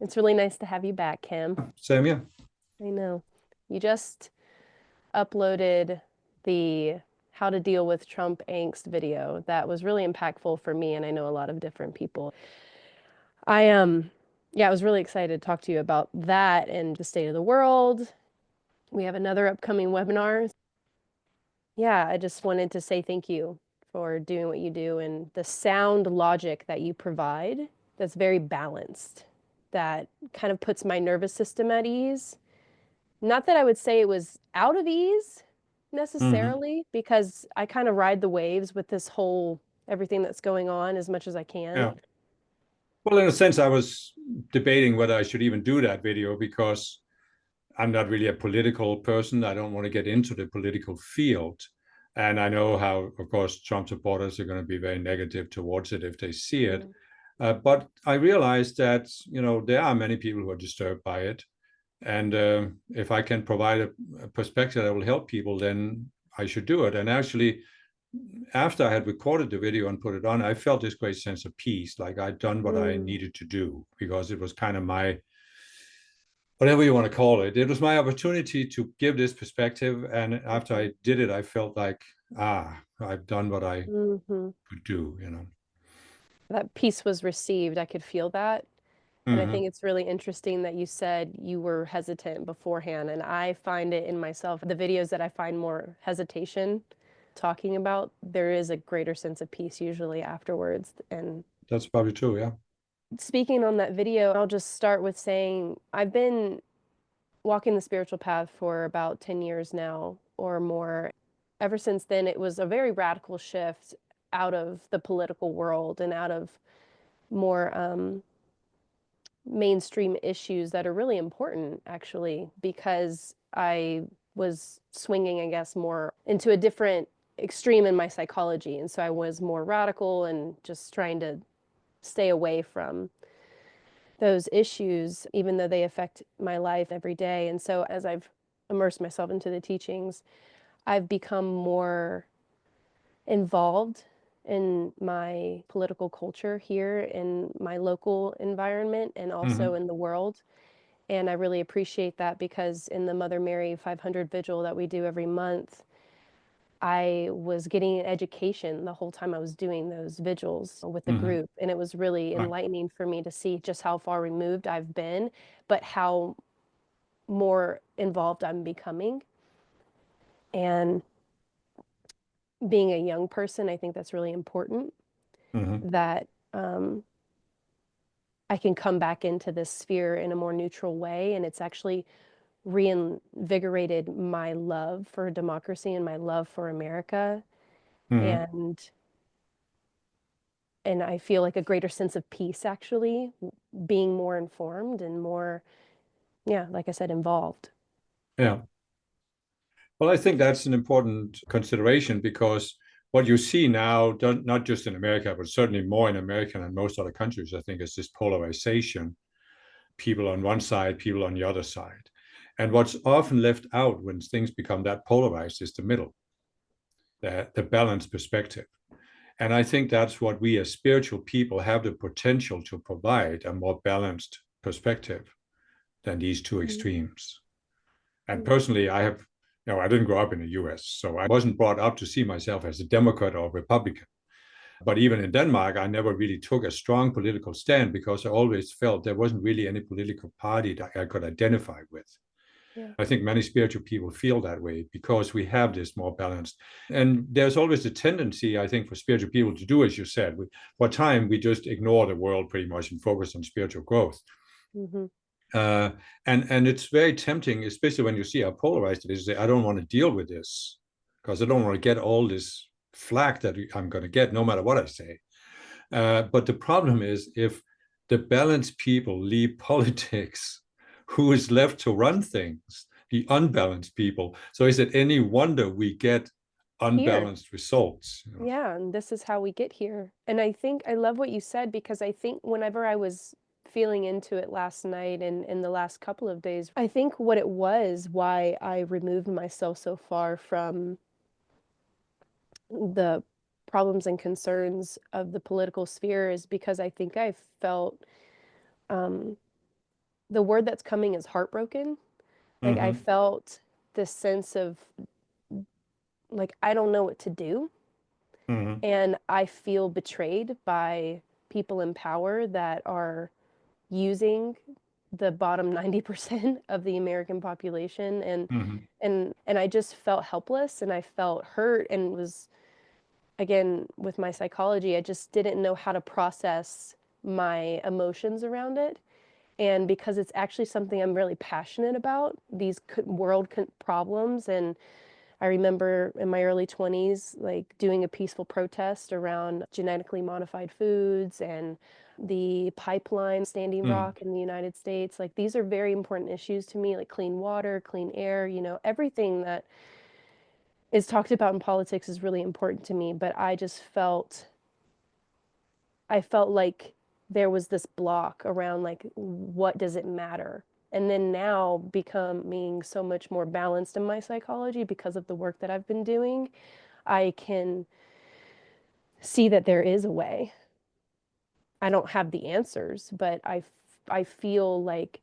It's really nice to have you back, Kim. Same here. I know. You just uploaded the how to deal with Trump angst video that was really impactful for me, and I know a lot of different people. Yeah, I was really excited to talk to you about that and the state of the world. We have another upcoming webinar. Yeah, I just wanted to say thank you for doing what you do and the sound logic that you provide that's very balanced, that kind of puts my nervous system at ease. Not that I would say it was out of ease Hmm. necessarily, because I kind of ride the waves with this whole everything that's going on as much as I can. Yeah. Well, in a sense, I was debating whether I should even do that video because I'm not really a political person. I don't want to get into the political field. And I know how, of course, Trump supporters are going to be very negative towards it if they see it. Mm. But I realized that, there are many people who are disturbed by it. And if I can provide a perspective that will help people, then I should do it. And actually, after I had recorded the video and put it on, I felt this great sense of peace, like I'd done what I Mm. needed to do because it was kind of my, whatever you want to call it, it was my opportunity to give this perspective. And after Mhm. I did it, I felt like, I've done what I Mhm. could do. That piece was received. I could feel that. And I think Hmm. it's really interesting that you said you were hesitant beforehand. And I find it in myself, the videos that I find more hesitation talking about, there is a greater sense of peace usually afterwards. And That's probably true. Yeah. speaking on that video, I'll just start with saying I've been walking the spiritual path for about 10 years now or more. Ever since then, it was a very radical shift out of the political world and out of more mainstream issues that are really important, actually, because I was swinging, I guess, more into a different extreme in my psychology. And so I was more radical and just trying to stay away from those issues, even though they affect my life every day. And so as I've immersed myself into the teachings, I've become more involved in my political culture here in my local environment and also Hmm. in the world. And I really appreciate that because in the Mother Mary 500 vigil that we do every month, I was getting an education the whole time I was doing those vigils with the Hmm. group. And it was really Right. enlightening for me to see just how far removed I've been, but how more involved I'm becoming. And being a young person, I think that's really important Hmm. that I can come back into this sphere in a more neutral way. And it's actually reinvigorated my love for democracy and my love for America. Hmm. And and I feel like a greater sense of peace actually being more informed and more, yeah, like I said, involved. Yeah. Well, I think that's an important consideration because what you see now, not just in America, but certainly more in America and most other countries, I think, is this polarization, people on one side, people on the other side. And what's often left out when things become that polarized is the middle, the balanced perspective. And I think that's what we as spiritual people have the potential to provide a more balanced perspective than these two extremes. And personally, I didn't grow up in the US, so I wasn't brought up to see myself as a Democrat or Republican. But even in Denmark, I never really took a strong political stand because I always felt there wasn't really any political party that I could identify with. Yeah. I think many spiritual people feel that way because we have this more balanced. And there's always a tendency, I think, for spiritual people to do, as you said, for time, we just ignore the world pretty much and focus on spiritual growth. Mm-hmm. Uh, and it's very tempting, especially when you see how polarized it is. To say, I don't want to deal with this because I don't want to get all this flack that I'm going to get, no matter what I say. But the problem is, if the balanced people leave politics, who is left to run things? The unbalanced people. So is it any wonder we get Here. unbalanced results? Yeah, and this is how we get here. And I think I love what you said because I think whenever I was feeling into it last night and in the last couple of days, I think what it was why I removed myself so far from the problems and concerns of the political sphere is because I think I felt the word that's coming is heartbroken. Like I Mm-hmm. felt this sense of like I don't know what to do, Mm-hmm. and I feel betrayed by people in power that are using the bottom 90% of the American population, Mm-hmm. and I just felt helpless and I felt hurt and was, again, with my psychology, I just didn't know how to process my emotions around it. And because it's actually something I'm really passionate about, these world problems. And I remember in my early 20s, like doing a peaceful protest around genetically modified foods and the pipeline Standing Mm-hmm. Rock in the United States. Like these are very important issues to me, like clean water, clean air, everything that is talked about in politics is really important to me. But I felt like there was this block around like what does it matter? And then now becoming so much more balanced in my psychology because of the work that I've been doing, I can see that there is a way. I don't have the answers, but I feel like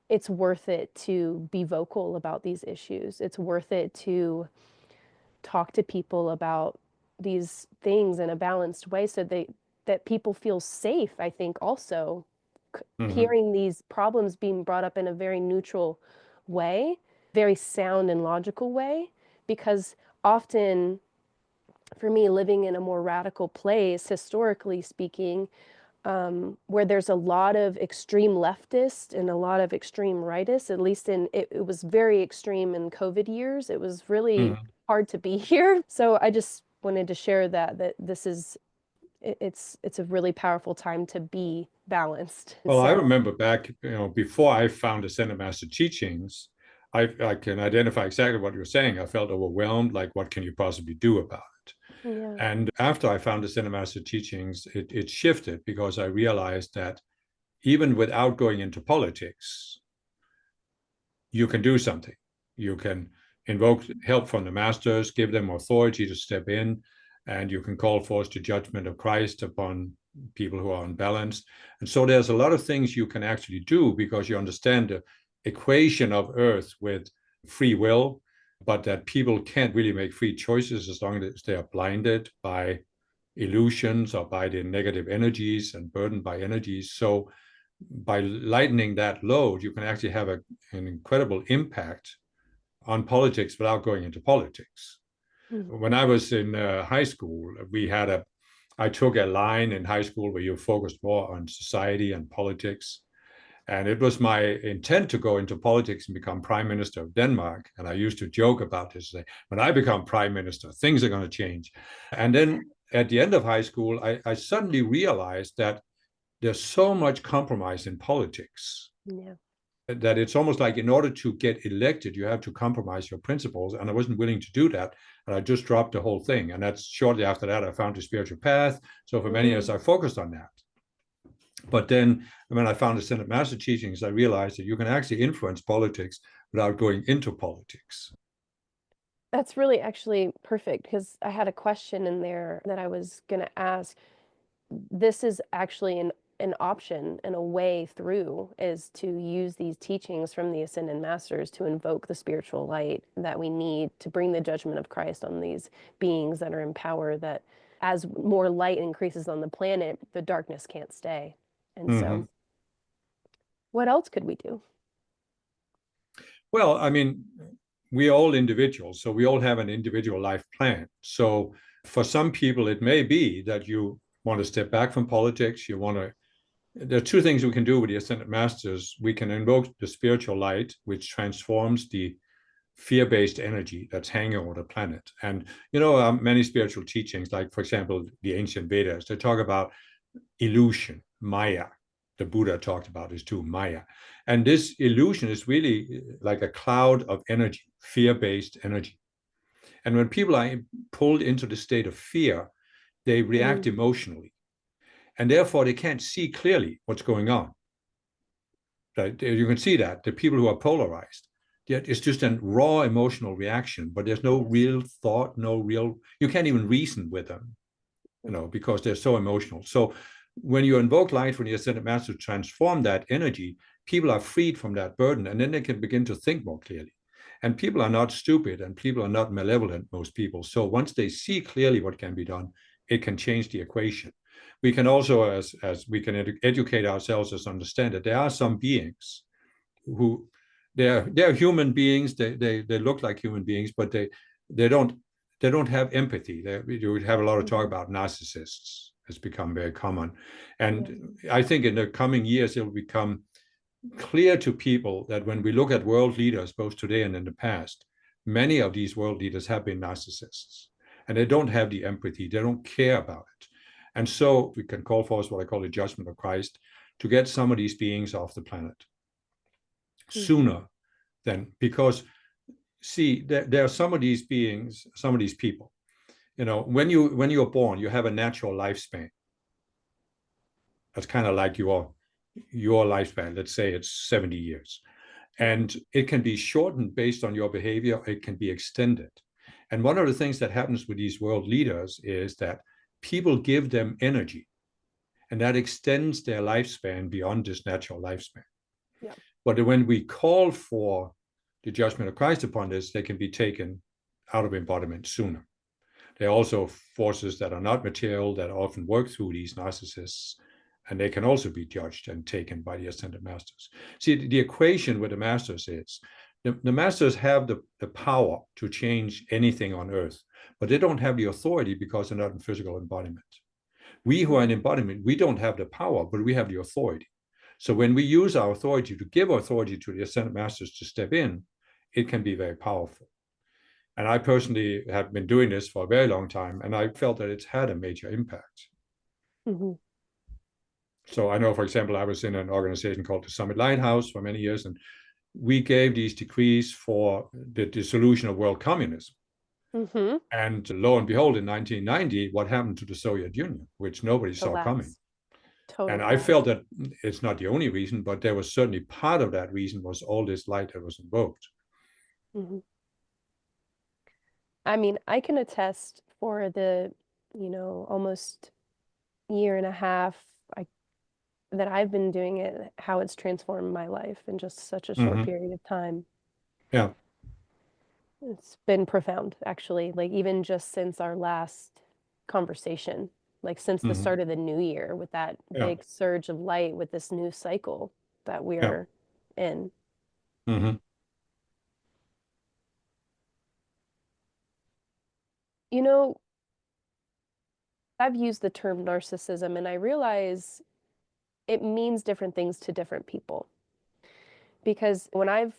it's worth it to be vocal about these issues. It's worth it to talk to people about these things in a balanced way so that people feel safe. I think also Mm-hmm. hearing these problems being brought up in a very neutral way, very sound and logical way, because often for me, living in a more radical place, historically speaking, where there's a lot of extreme leftists and a lot of extreme rightists, at least it was very extreme in COVID years. It was really Mm-hmm. hard to be here. So I just wanted to share that this is it's a really powerful time to be balanced. Well, I So remember back, before I found the Center Master teachings, I can identify exactly what you're saying. I felt overwhelmed, like what can you possibly do about it? yeah. And after I found the Center Master teachings, it shifted because I realized that even without going into politics, you can do something. You can invoke help from the masters, give them authority to step in, and you can call forth the judgment of Christ upon people who are unbalanced. And so there's a lot of things you can actually do because you understand the equation of earth with free will, but that people can't really make free choices as long as they are blinded by illusions or by the negative energies and burdened by energies. So by lightening that load, you can actually have an incredible impact on politics without going into politics. Mm. When I was in high school, I took a line in high school where you focused more on society and politics. And it was my intent to go into politics and become prime minister of Denmark. And I used to joke about this, say, when I become prime minister, things are going to change. And then at the end of high school, I suddenly realized that there's so much compromise in politics Yeah. that it's almost like in order to get elected, you have to compromise your principles. And I wasn't willing to do that. And I just dropped the whole thing. And that's shortly after that, I found the spiritual path. So for many years, Mm. I focused on that. But then when I found the Synod Master teachings, I realized that you can actually influence politics without going into politics. That's really actually perfect because I had a question in there that I was going to ask. This is actually an option and a way through is to use these teachings from the ascended masters to invoke the spiritual light that we need to bring the judgment of Christ on these beings that are in power, that as more light increases on the planet, the darkness can't stay. And Mm-hmm. so what else could we do? Well, I mean, we're all individuals, so we all have an individual life plan. So for some people, it may be that you want to step back from politics. There are two things we can do with the Ascended Masters. We can invoke the spiritual light, which transforms the fear-based energy that's hanging over the planet. And, many spiritual teachings, like, for example, the ancient Vedas, they talk about illusion, Maya. The Buddha talked about this too, Maya. And this illusion is really like a cloud of energy, fear-based energy. And when people are pulled into the state of fear, they react Mm, emotionally. And therefore, they can't see clearly what's going on. Right? You can see that the people who are polarized, it's just a raw emotional reaction, but there's no yes. real thought, you can't even reason with them, because they're so emotional. So when you invoke light from the ascended master to transform that energy, people are freed from that burden, and then they can begin to think more clearly. And people are not stupid, and people are not malevolent, most people. So once they see clearly what can be done, it can change the equation. We can also, as we can educate ourselves, as understand that there are some beings who they're human beings. They look like human beings, but they don't have empathy. You would have a lot of talk about narcissists. It's become very common, and I think in the coming years it will become clear to people that when we look at world leaders, both today and in the past, many of these world leaders have been narcissists, and they don't have the empathy. They don't care about it, and so we can call for what I call the judgment of Christ to get some of these beings off the planet sooner than, because see, there are some of these beings, some of these people, when you're born, you have a natural lifespan. That's kind of like your lifespan. Let's say it's 70 years, and it can be shortened based on your behavior. It can be extended. And one of the things that happens with these world leaders is that people give them energy, and that extends their lifespan beyond this natural lifespan. Yeah. But when we call for the judgment of Christ upon this, they can be taken out of embodiment sooner. There are also forces that are not material that often work through these narcissists, and they can also be judged and taken by the ascended masters. See, the equation with the masters is the masters have the power to change anything on earth, but they don't have the authority because they're not in physical embodiment. We who are in embodiment, we don't have the power, but we have the authority. So when we use our authority to give authority to the ascended masters to step in, it can be very powerful. And I personally have been doing this for a very long time, and I felt that it's had a major impact. Mm-hmm. So I know, for example, I was in an organization called the Summit Lighthouse for many years, and we gave these decrees for the dissolution of world communism. Mm-hmm. And lo and behold, in 1990, what happened to the Soviet Union, which nobody saw coming. Total and I felt that it's not the only reason, but there was certainly part of that reason was all this light that was invoked. Mm-hmm. I mean, I can attest for the, almost year and a half that I've been doing it, how it's transformed my life in just such a short period of time. Yeah. It's been profound, actually, like even just since our last conversation, like since the start of the new year with that big surge of light with this new cycle that we're in. I've used the term narcissism, and I realize it means different things to different people. Because when I've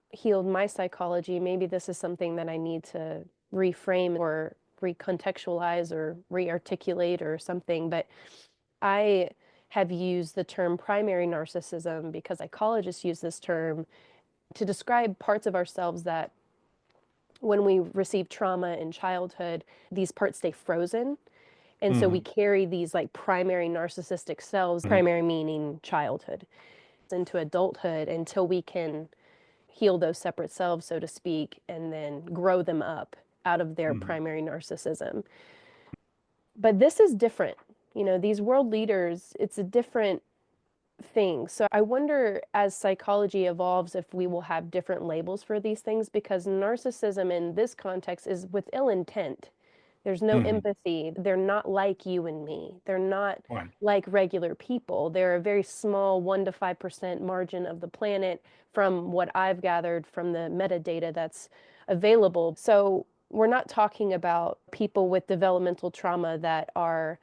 healed my psychology, maybe this is something that I need to reframe or recontextualize or rearticulate or something, but I have used the term primary narcissism because psychologists use this term to describe parts of ourselves that when we receive trauma in childhood, these parts stay frozen. And so we carry these like primary narcissistic selves, primary meaning childhood, into adulthood until we can heal those separate selves, so to speak, and then grow them up out of their primary narcissism. But this is different. These world leaders, it's a different thing. So I wonder as psychology evolves if we will have different labels for these things, because narcissism in this context is with ill intent. There's no empathy. They're not like you and me. They're not like regular people. They're a very small 1 to 5% margin of the planet from what I've gathered from the metadata that's available. So we're not talking about people with developmental trauma that are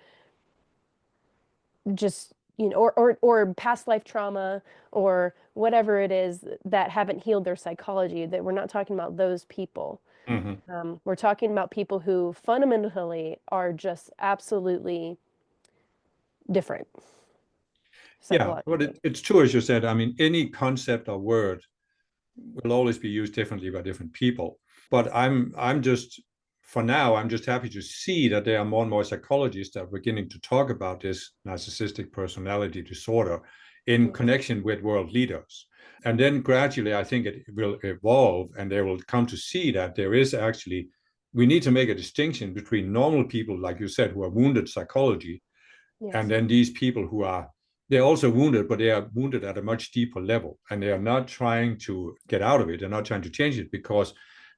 just, or past life trauma or whatever it is that haven't healed their psychology. That we're not talking about those people. We're talking about people who fundamentally are just absolutely different. Yeah, but it's true, as you said. I mean, any concept or word will always be used differently by different people. But I'm just, for now, I'm just happy to see that there are more and more psychologists that are beginning to talk about this narcissistic personality disorder in connection with world leaders. And then gradually, I think it will evolve, and they will come to see that there is actually, we need to make a distinction between normal people, like you said, who are wounded psychology, Yes. And then these people who are, they're also wounded, but they are wounded at a much deeper level. And they are not trying to get out of it. They're not trying to change it, because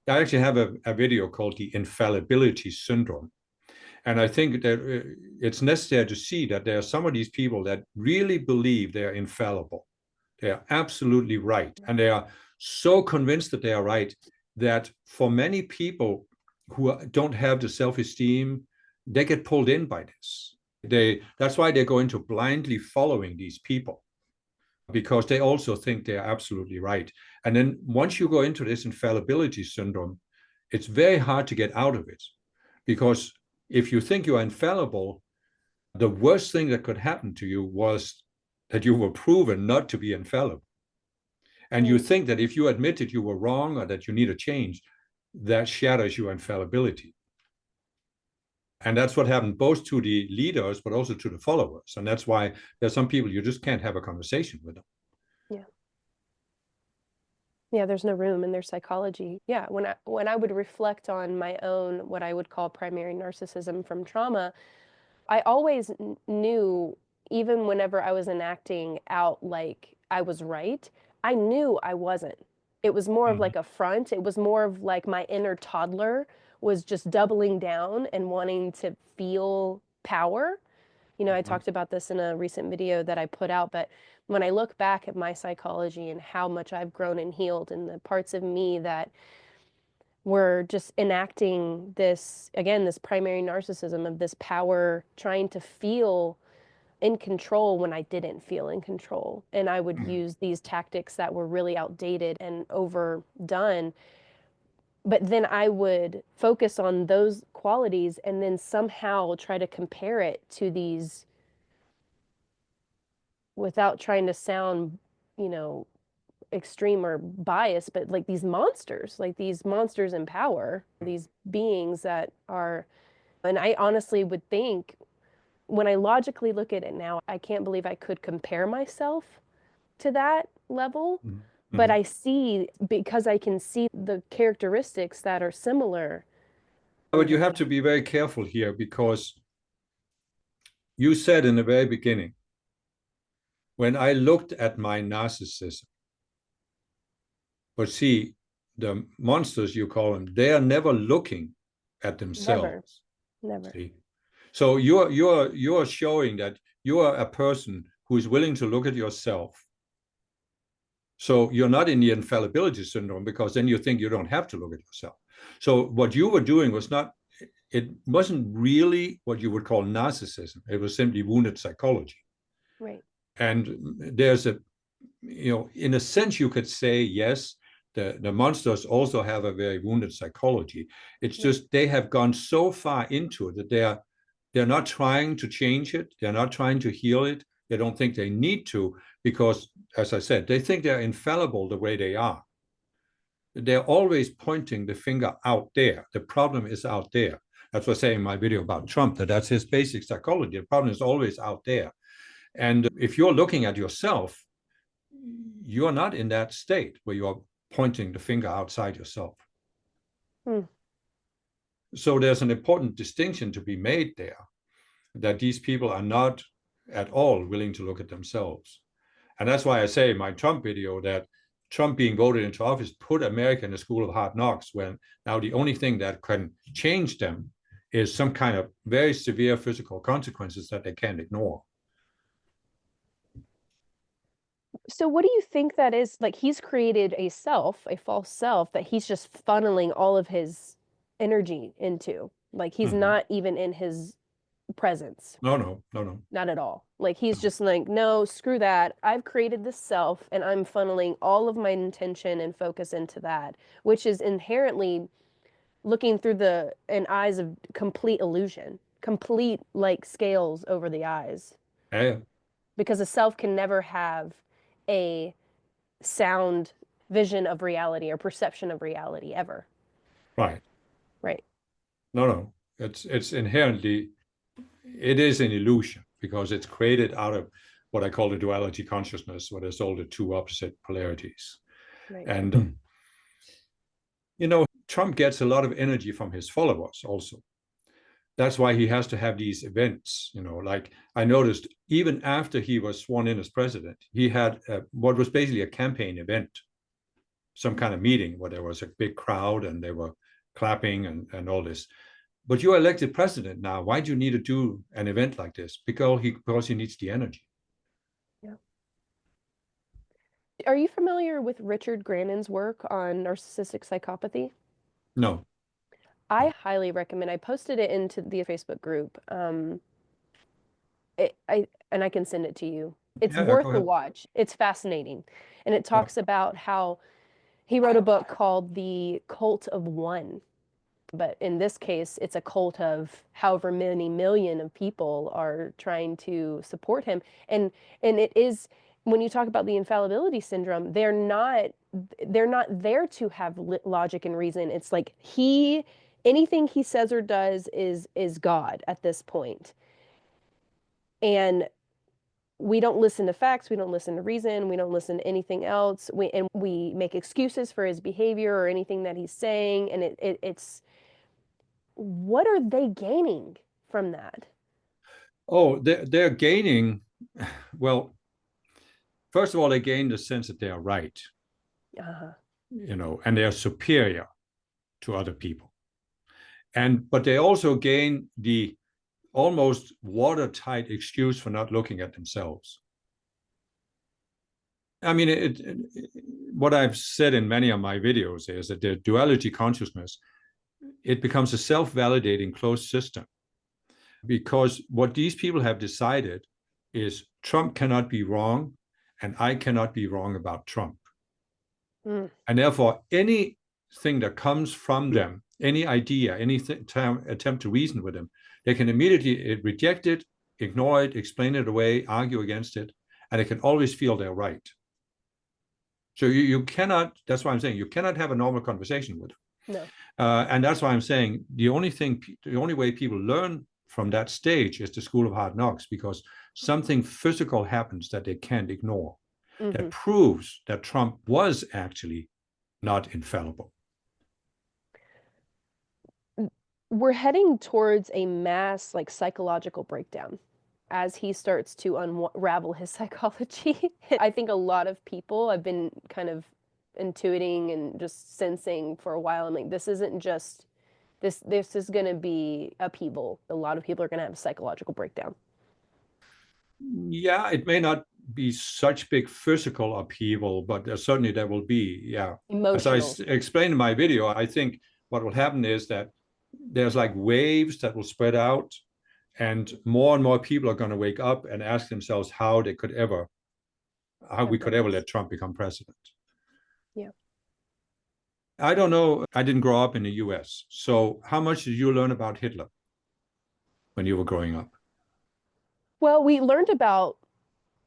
I actually have a video called the infallibility syndrome. And I think that it's necessary to see that there are some of these people that really believe they are infallible. They are absolutely right. And they are so convinced that they are right that for many people who don't have the self-esteem, they get pulled in by this. That's why they go into blindly following these people, because they also think they're absolutely right. And then once you go into this infallibility syndrome, it's very hard to get out of it, because if you think you are infallible, the worst thing that could happen to you was that you were proven not to be infallible. And you think that if you admitted you were wrong or that you need a change, that shatters your infallibility. And that's what happened both to the leaders, but also to the followers. And that's why there's some people you just can't have a conversation with them. Yeah. Yeah, there's no room in their psychology. Yeah, when I would reflect on my own, what I would call primary narcissism from trauma, I always knew, even whenever I was enacting out like I was right, I knew I wasn't. It was more of like a front. It was more of like my inner toddler was just doubling down and wanting to feel power. You know, I talked about this in a recent video that I put out, but when I look back at my psychology and how much I've grown and healed, and the parts of me that were just enacting this, again, this primary narcissism of this power, trying to feel in control when I didn't feel in control. And I would use these tactics that were really outdated and overdone. But then I would focus on those qualities and then somehow try to compare it to these, without trying to sound, you know, extreme or biased, but like these monsters in power, these beings that are, and I honestly would think, when I logically look at it now, I can't believe I could compare myself to that level. But I see, because I can see the characteristics that are similar. But you have to be very careful here, because you said in the very beginning, when I looked at my narcissism, but see, the monsters you call them, they are never looking at themselves. Never. See? So you're showing that you are a person who is willing to look at yourself. So you're not in the infallibility syndrome, because then you think you don't have to look at yourself. So what you were doing was not, it wasn't really what you would call narcissism. It was simply wounded psychology. Right. And there's a, in a sense, you could say, yes, the monsters also have a very wounded psychology. It's just they have gone so far into it that they're not trying to change it. They're not trying to heal it. They don't think they need to, because, as I said, they think they're infallible the way they are. They're always pointing the finger out there. The problem is out there. That's what I say in my video about Trump, that's his basic psychology. The problem is always out there. And if you're looking at yourself, you're not in that state where you're pointing the finger outside yourself. So there's an important distinction to be made there, that these people are not at all willing to look at themselves. And that's why I say in my Trump video that Trump being voted into office put America in the school of hard knocks, when now the only thing that can change them is some kind of very severe physical consequences that they can't ignore. So what do you think that is? Like, he's created a false self that he's just funneling all of his energy into. Like, he's not even in his presence. No. Not at all. Like, he's just like, no, screw that. I've created this self and I'm funneling all of my intention and focus into that, which is inherently looking through an eyes of complete illusion, complete like scales over the eyes. Yeah. Because a self can never have a sound vision of reality or perception of reality ever. Right. No. It's inherently, it is an illusion, because it's created out of what I call the duality consciousness, where there's all the two opposite polarities. Right. And Trump gets a lot of energy from his followers also. that's why he has to have these events. Like I noticed, even after he was sworn in as president, he had what was basically a campaign event, some kind of meeting where there was a big crowd and they were clapping and all this. But you're elected president now. Why do you need to do an event like this? Because he needs the energy. Yeah. Are you familiar with Richard Grannon's work on narcissistic psychopathy? No. I highly recommend. I posted it into the Facebook group. I can send it to you. It's Yeah, worth go the ahead. watch. It's fascinating, and it Yeah. talks about how he wrote a book called The Cult of One. But in this case, it's a cult of however many million of people are trying to support him. And it is, when you talk about the infallibility syndrome, they're not there to have logic and reason. It's like anything he says or does is God at this point. And we don't listen to facts, we don't listen to reason, we don't listen to anything else. We make excuses for his behavior or anything that he's saying, and it's what are they gaining from that? Oh, they're gaining. Well, first of all, they gain the sense that they are right, Uh-huh. and they are superior to other people. But they also gain the almost watertight excuse for not looking at themselves. I mean, what I've said in many of my videos is that the duality consciousness, it becomes a self-validating closed system, because what these people have decided is Trump cannot be wrong and I cannot be wrong about Trump. Mm. And therefore, anything that comes from them, any idea, any attempt to reason with them, they can immediately reject it, ignore it, explain it away, argue against it, and they can always feel they're right. So you cannot, that's why I'm saying you cannot have a normal conversation with them. No. And that's why I'm saying the only way people learn from that stage is the school of hard knocks, because something physical happens that they can't ignore, that proves that Trump was actually not infallible. We're heading towards a mass psychological breakdown as he starts to unravel his psychology. I think a lot of people have been kind of intuiting and just sensing for a while. I'm like, this isn't just this is going to be upheaval. A lot of people are going to have a psychological breakdown. Yeah, it may not be such big physical upheaval, but certainly there will be. Yeah. As I Emotional. explained in my video, I think what will happen is that there's like waves that will spread out, and more people are going to wake up and ask themselves how we could ever let Trump become president. Yeah. I don't know. I didn't grow up in the US. So how much did you learn about Hitler when you were growing up? Well, we learned about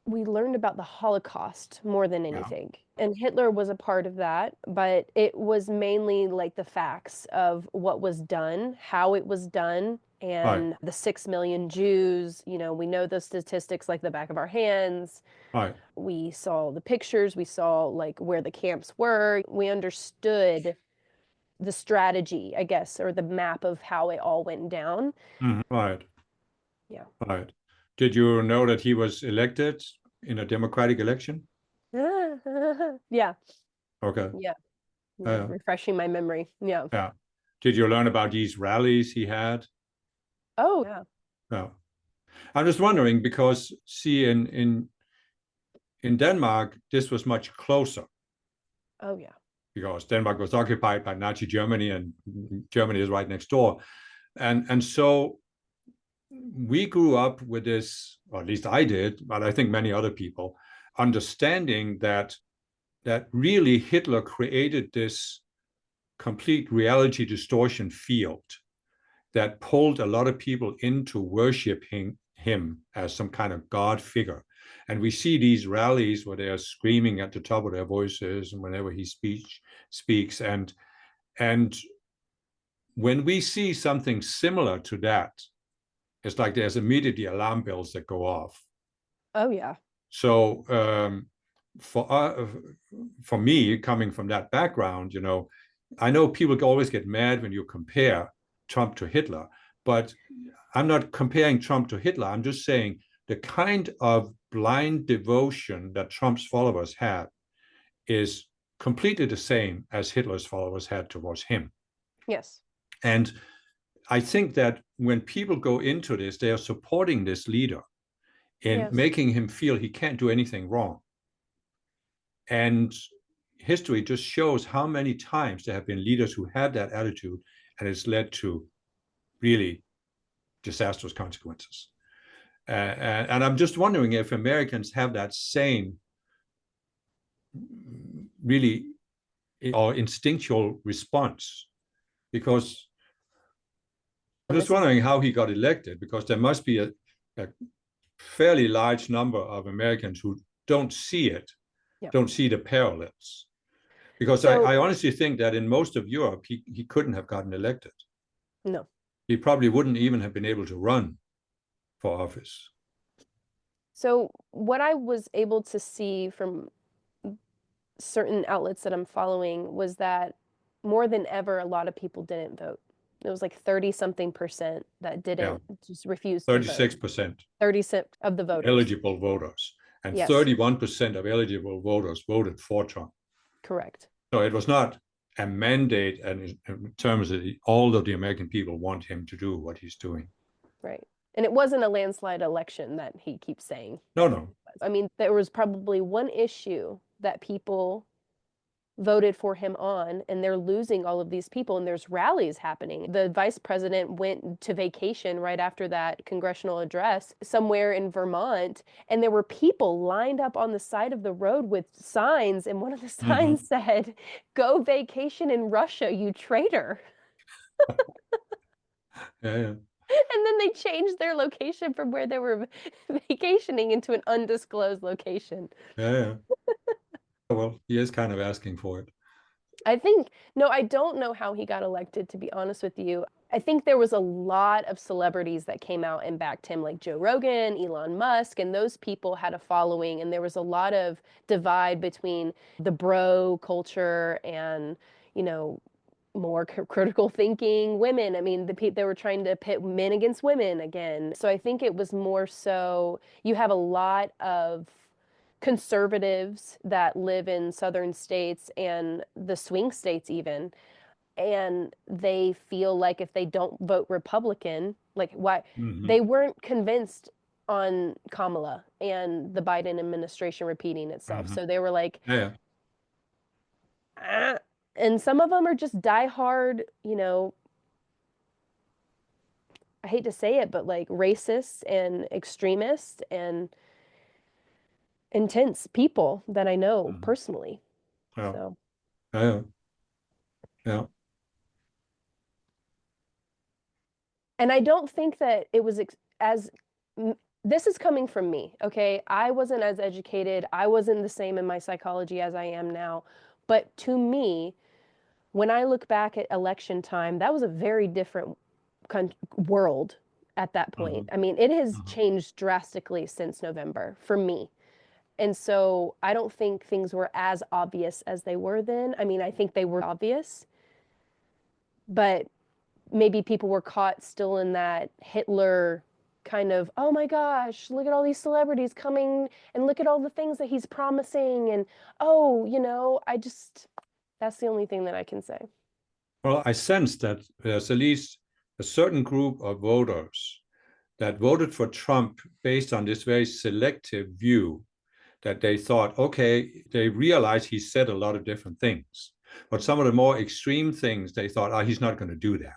the Holocaust more than Yeah. anything. And Hitler was a part of that, but it was mainly like the facts of what was done, how it was done, Right. and the 6 million Jews. We know the statistics like the back of our hands. Right. We saw the pictures, we saw like where the camps were. We understood the strategy, I guess, or the map of how it all went down. Right. Yeah. Right. Did you know that he was elected in a democratic election? Yeah. Okay. Yeah. Yeah. Uh, Refreshing my memory. Yeah. yeah. Did you learn about these rallies he had? Oh, yeah. Yeah. I'm just wondering because, see, in Denmark, this was much closer Oh, yeah. because Denmark was occupied by Nazi Germany, and Germany is right next door, and so we grew up with this, or at least I did, but I think many other people, understanding that really Hitler created this complete reality distortion field that pulled a lot of people into worshiping him as some kind of God figure. And we see these rallies where they are screaming at the top of their voices and whenever he speaks. And when we see something similar to that, it's like there's immediately alarm bells that go off. Oh, yeah. So for me, coming from that background, I know people always get mad when you compare Trump to Hitler, But I'm not comparing Trump to Hitler. I'm just saying the kind of blind devotion that Trump's followers have is completely the same as Hitler's followers had towards him. Yes. And I think that when people go into this, they are supporting this leader in Yes. making him feel he can't do anything wrong. And history just shows how many times there have been leaders who had that attitude, and it's led to really disastrous consequences. And I'm just wondering if Americans have that same really or instinctual response, because I'm just wondering how he got elected, because there must be a fairly large number of Americans who don't see it, Yeah. don't see the parallels. Because So I honestly think that in most of Europe, he couldn't have gotten elected. no. He probably wouldn't even have been able to run for office. So what I was able to see from certain outlets that I'm following was that more than ever, a lot of people didn't vote. It was like 30 something percent that Yeah, didn't, just refused to vote. 36% 36 of the voters. eligible voters, and Yes, 31% of eligible voters voted for Trump. correct. So it was not a mandate, and in terms of all of the American people want him to do what he's doing. Right. And it wasn't a landslide election that he keeps saying No, that no. I mean, there was probably one issue that people voted for him on, and they're losing all of these people, and there's rallies happening. The vice president went to vacation right after that congressional address somewhere in Vermont, and there were people lined up on the side of the road with signs, and one of the signs said, "Go vacation in Russia, you traitor." Yeah, yeah. And then they changed their location from where they were vacationing into an undisclosed location. Yeah, yeah. Well, he is kind of asking for it. I think, no, I don't know how he got elected, to be honest with you. I think there was a lot of celebrities that came out and backed him, like Joe Rogan, Elon Musk, and those people had a following. And there was a lot of divide between the bro culture and, you know, more critical thinking women. I mean, they were trying to pit men against women again. So I think it was more so you have a lot of conservatives that live in southern states and the swing states even, and they feel like if they don't vote Republican, like why they weren't convinced on Kamala and the Biden administration repeating itself. So they were like, Yeah, yeah. ah. And some of them are just diehard, you know, I hate to say it, but like racists and extremists and intense people that I know personally. Yeah, So, yeah, yeah. and I don't think that it was as this is coming from me, okay? I wasn't as educated. I wasn't the same in my psychology as I am now. But to me, when I look back at election time, that was a very different world at that point. I mean, it has changed drastically since November for me. And so I don't think things were as obvious as they were then. I mean, I think they were obvious, but maybe people were caught still in that Hitler kind of, oh my gosh, look at all these celebrities coming and look at all the things that he's promising. And oh, you know, that's the only thing that I can say. Well, I sense that there's at least a certain group of voters that voted for Trump based on this very selective view that they thought, okay, they realized he said a lot of different things. But some of the more extreme things, they thought, oh, he's not going to do that.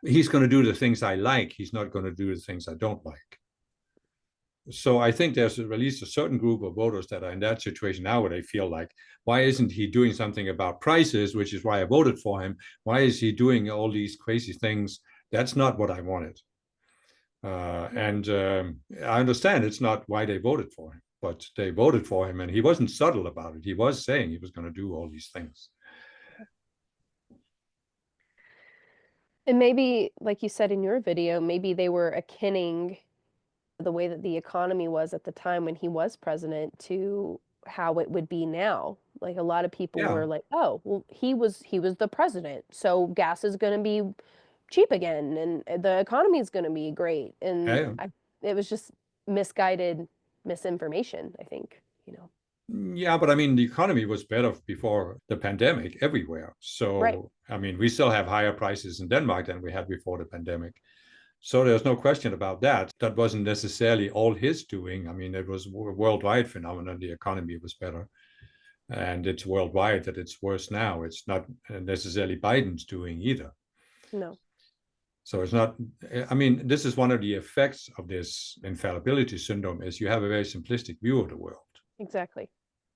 He's going to do the things I like. He's not going to do the things I don't like. So I think there's at least a certain group of voters that are in that situation now where they feel like, why isn't he doing something about prices, which is why I voted for him? Why is he doing all these crazy things? That's not what I wanted. And I understand it's not why they voted for him, but they voted for him, and he wasn't subtle about it. He was saying he was going to do all these things. And maybe, like you said in your video, maybe they were akinning the way that the economy was at the time when he was president to how it would be now. Like a lot of people Yeah. were like, "Oh, well, he was the president, so gas is going to be cheap again and the economy is going to be great. And Yeah. it was just misguided misinformation, I think, you know. Yeah, but I mean, the economy was better before the pandemic everywhere. Right. So, I mean, we still have higher prices in Denmark than we had before the pandemic. So there's no question about that. That wasn't necessarily all his doing. I mean, it was a worldwide phenomenon. The economy was better. And it's worldwide that it's worse now. It's not necessarily Biden's doing either. No, So it's not, I mean, this is one of the effects of this infallibility syndrome is you have a very simplistic view of the world. exactly.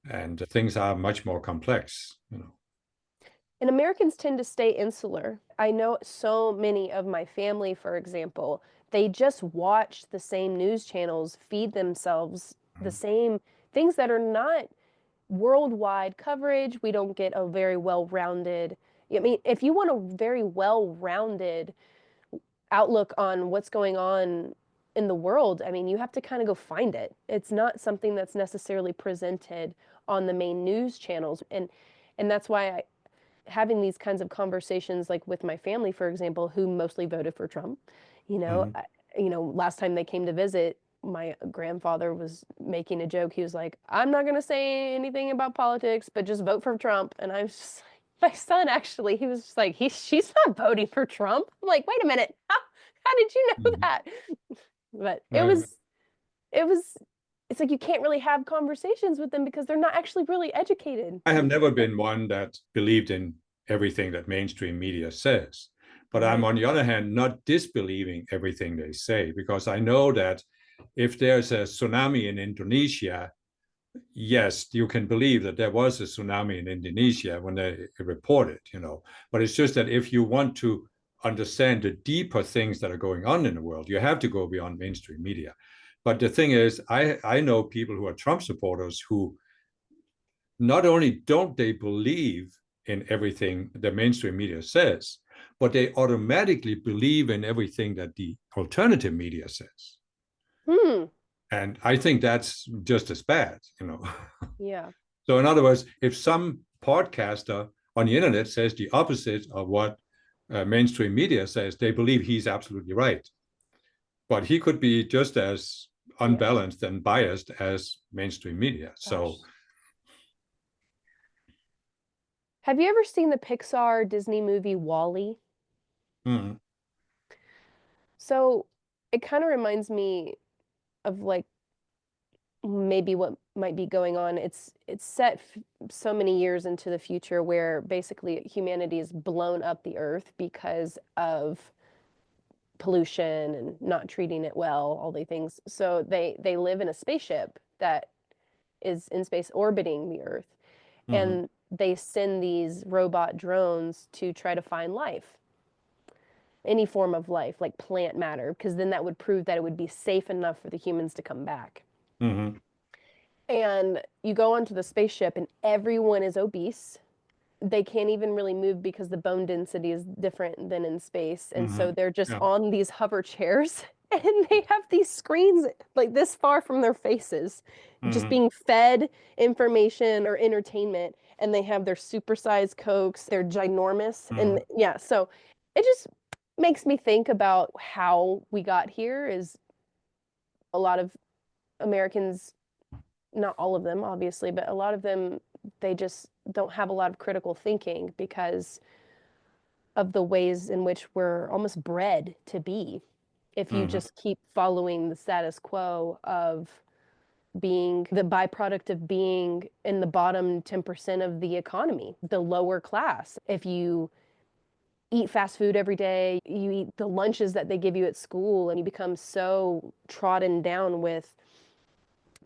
And things are much more complex, you know. And Americans tend to stay insular. I know so many of my family, for example, they just watch the same news channels, feed themselves the same things that are not worldwide coverage. We don't get a very well-rounded, I mean, if you want a very well-rounded outlook on what's going on in the world, I mean, you have to kind of go find it. It's not something that's necessarily presented on the main news channels. And that's why having these kinds of conversations, like with my family, for example, who mostly voted for Trump, you know, Mm-hmm. last time they came to visit, my grandfather was making a joke. He was like, "I'm not going to say anything about politics, but just vote for Trump." And I was just like, my son actually, he was just like, she's not voting for Trump. I'm like, wait a minute, how did you know Mm-hmm. that? But Uh, it was, it's like you can't really have conversations with them because they're not actually really educated. I have never been one that believed in everything that mainstream media says. But I'm, Right. on the other hand, not disbelieving everything they say because I know that if there's a tsunami in Indonesia, yes, you can believe that there was a tsunami in Indonesia when they reported, you know. But it's just that if you want to understand the deeper things that are going on in the world, you have to go beyond mainstream media. But the thing is, I know people who are Trump supporters who not only don't they believe in everything the mainstream media says, but they automatically believe in everything that the alternative media says. Hmm. And I think that's just as bad, you know. Yeah. So, in other words, if some podcaster on the internet says the opposite of what mainstream media says, they believe he's absolutely right. But he could be just as Yeah. unbalanced and biased as mainstream media. So, Gosh. Have you ever seen the Pixar Disney movie Wall-E? mm, So it kind of reminds me of like maybe what might be going on. It's set so many years into the future where basically humanity has blown up the earth because of pollution and not treating it well, all the things. So they live in a spaceship that is in space orbiting the earth, mm-hmm, and they send these robot drones to try to find life, any form of life, like plant matter, because then that would prove that it would be safe enough for the humans to come back. mm-hmm, And you go onto the spaceship, and everyone is obese. They can't even really move because the bone density is different than in space. And mm-hmm, so they're just yeah, on these hover chairs and they have these screens like this far from their faces, just mm-hmm, being fed information or entertainment. And they have their supersized Cokes, they're ginormous. mm-hmm, And yeah, so it just makes me think about how we got here is a lot of Americans, not all of them, obviously, but a lot of them, they just don't have a lot of critical thinking because of the ways in which we're almost bred to be. If you mm-hmm, just keep following the status quo of being the byproduct of being in the bottom 10% of the economy, the lower class. If you eat fast food every day, you eat the lunches that they give you at school, and you become so trodden down with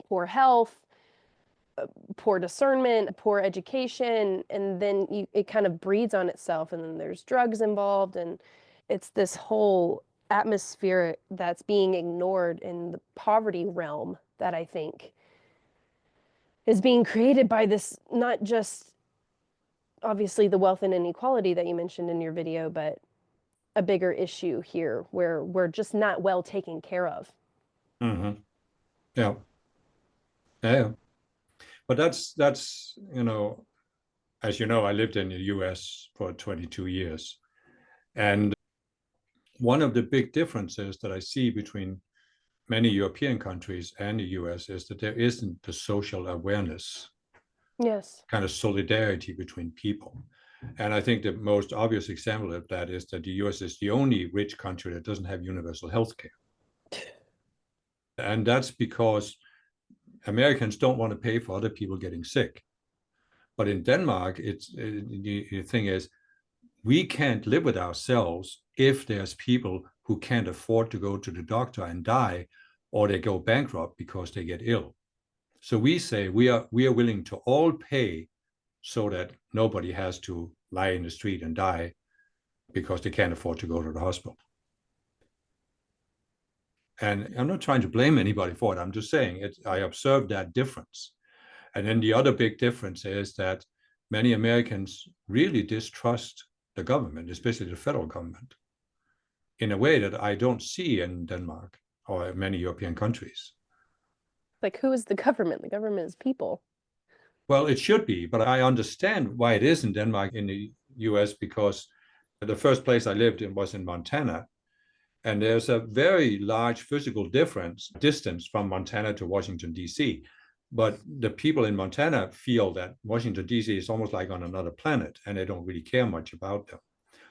poor health, poor discernment, poor education, and then it kind of breeds on itself, and then there's drugs involved, and it's this whole atmosphere that's being ignored in the poverty realm that I think is being created by this, not just obviously the wealth and inequality that you mentioned in your video, but a bigger issue here where we're just not well taken care of. mm-hmm, yeah, yeah. But that's you know, as you know, I lived in the U.S. for 22 years, and one of the big differences that I see between many European countries and the US is that there isn't the social awareness, Yes. kind of solidarity between people. And I think the most obvious example of that is that the US is the only rich country that doesn't have universal health care. And that's because Americans don't want to pay for other people getting sick. But in Denmark, the thing is, we can't live with ourselves if there's people who can't afford to go to the doctor and die, or they go bankrupt because they get ill. So we say we are willing to all pay so that nobody has to lie in the street and die because they can't afford to go to the hospital. And I'm not trying to blame anybody for it. I'm just saying I observed that difference. And then the other big difference is that many Americans really distrust the government, especially the federal government, in a way that I don't see in Denmark or many European countries. Like, who is the government? The government is people. Well, it should be, but I understand why it is in Denmark, in the US, because the first place I lived in was in Montana. And there's a very large physical distance from Montana to Washington, D.C. But the people in Montana feel that Washington, D.C. is almost like on another planet, and they don't really care much about them.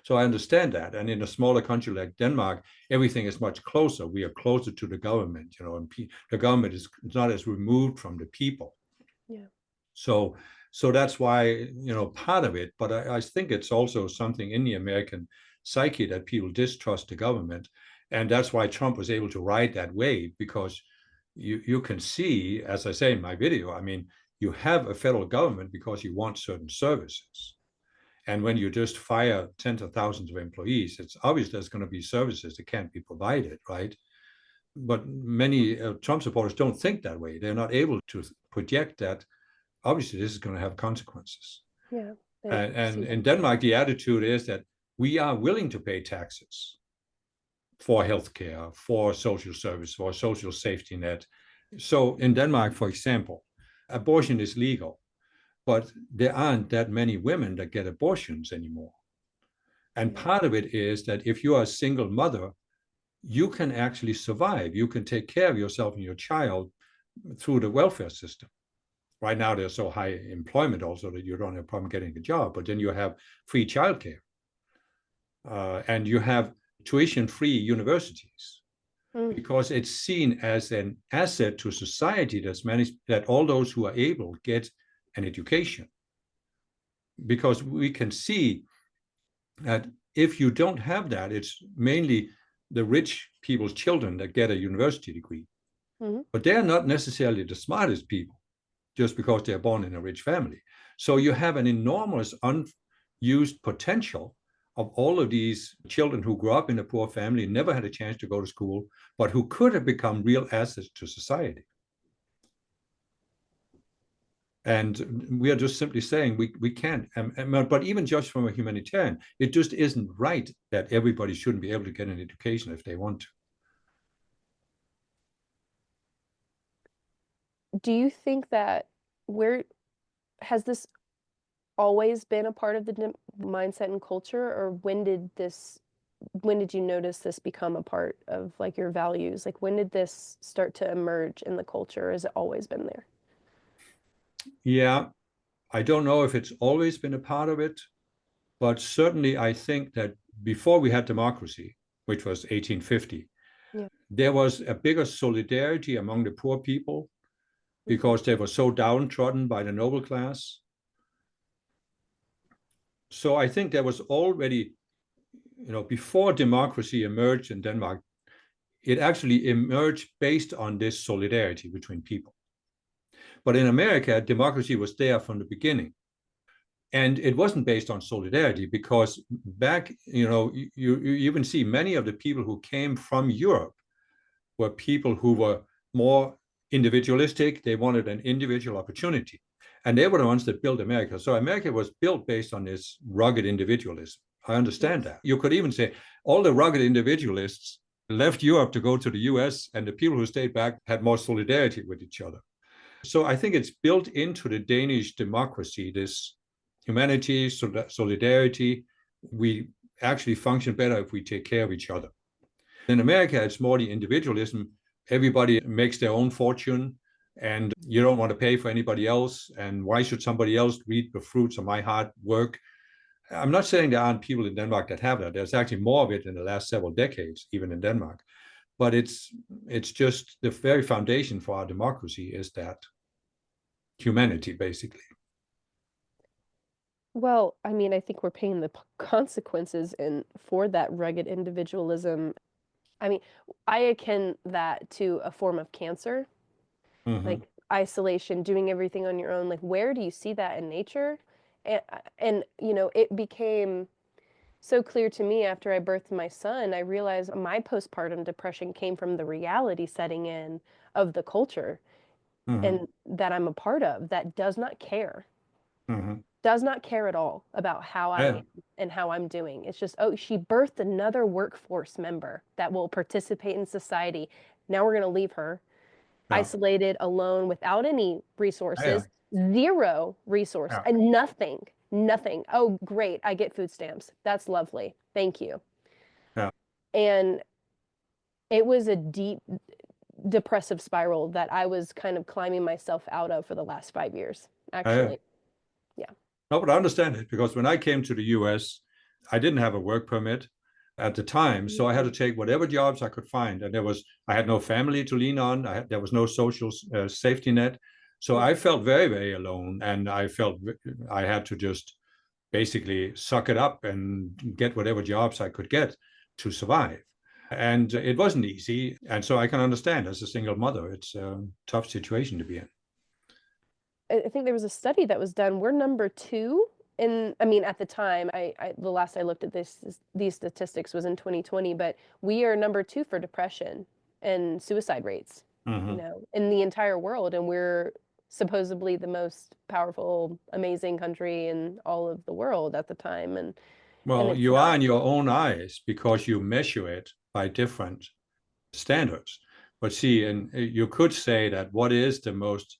So I understand that. And in a smaller country like Denmark, everything is much closer. We are closer to the government, and the government is not as removed from the people. Yeah. So that's why, part of it, but I think it's also something in the American psyche that people distrust the government. And that's why Trump was able to ride that wave, because you can see, as I say in my video, I mean, you have a federal government because you want certain services. And when you just fire tens of thousands of employees, it's obvious there's going to be services that can't be provided, right? But many Trump supporters don't think that way. They're not able to project that obviously this is going to have consequences. Yeah. And in Denmark, the attitude is that we are willing to pay taxes for healthcare, for social service, for social safety net. So in Denmark, for example, abortion is legal, but there aren't that many women that get abortions anymore. And part of it is that if you are a single mother, you can actually survive. You can take care of yourself and your child through the welfare system. Right now, there's so high employment also that you don't have a problem getting a job, but then you have free childcare. And you have tuition-free universities, because it's seen as an asset to society that's managed, that all those who are able get an education. Because we can see that if you don't have that, it's mainly the rich people's children that get a university degree. But they're not necessarily the smartest people, just because they're born in a rich family. So you have an enormous unused potential of all of these children who grew up in a poor family, never had a chance to go to school, but who could have become real assets to society. And we are just simply saying we can't. But even just from a humanitarian, it just isn't right that everybody shouldn't be able to get an education if they want to. Do you think that has this always been a part of the mindset and culture, or when did you notice this become a part of like your values? Like, when did this start to emerge in the culture, or has it always been there? Yeah, I don't know if it's always been a part of it, but certainly I think that before we had democracy, which was 1850, there was a bigger solidarity among the poor people because they were so downtrodden by the noble class. So I think there was already, before democracy emerged in Denmark, it actually emerged based on this solidarity between people. But in America, democracy was there from the beginning. And it wasn't based on solidarity, because back, you even see many of the people who came from Europe were people who were more individualistic. They wanted an individual opportunity. And they were the ones that built America. So America was built based on this rugged individualism. I understand that. You could even say all the rugged individualists left Europe to go to the US, and the people who stayed back had more solidarity with each other. So I think it's built into the Danish democracy, this humanity, solidarity. We actually function better if we take care of each other. In America, it's more the individualism. Everybody makes their own fortune, and you don't want to pay for anybody else. And why should somebody else reap the fruits of my hard work? I'm not saying there aren't people in Denmark that have that. There's actually more of it in the last several decades, even in Denmark. But it's just the very foundation for our democracy is that humanity, basically. Well, I mean, I think we're paying the consequences and for that rugged individualism. I mean, I akin that to a form of cancer, Mm-hmm. like isolation, doing everything on your own. Like, where do you see that in nature? And it became so clear to me after I birthed my son. I realized my postpartum depression came from the reality setting in of the culture Mm-hmm. and that I'm a part of that Mm-hmm. does not care at all about how I Yeah. am and how I'm doing. It's just, oh, she birthed another workforce member that will participate in society. Now we're going to leave her Yeah. isolated, alone, without any Yeah. resources, zero resource, Yeah. and nothing, nothing. Oh, great, I get food stamps. That's lovely. Thank you. Yeah. And it was a deep depressive spiral that I was kind of climbing myself out of for the last 5 years, Yeah. actually. Yeah. No, but I understand it because when I came to the US, I didn't have a work permit at the time, so I had to Mm. take whatever jobs I could find, and I had no family to lean on. There was no social safety net, so Yeah. I felt very, very alone, and I felt I had to just basically suck it up and get whatever jobs I could get to survive. And it wasn't easy, and so I can understand as a single mother, it's a tough situation to be in. I think there was a study that was done. We're number two in, I mean, at the time, the last I looked at these statistics was in 2020, but we are number two for depression and suicide rates, Mm-hmm. in the entire world. And we're supposedly the most powerful, amazing country in all of the world at the time. And Well, it's you are not. in your own eyes because you measure it by different standards. But see, and you could say that what is the most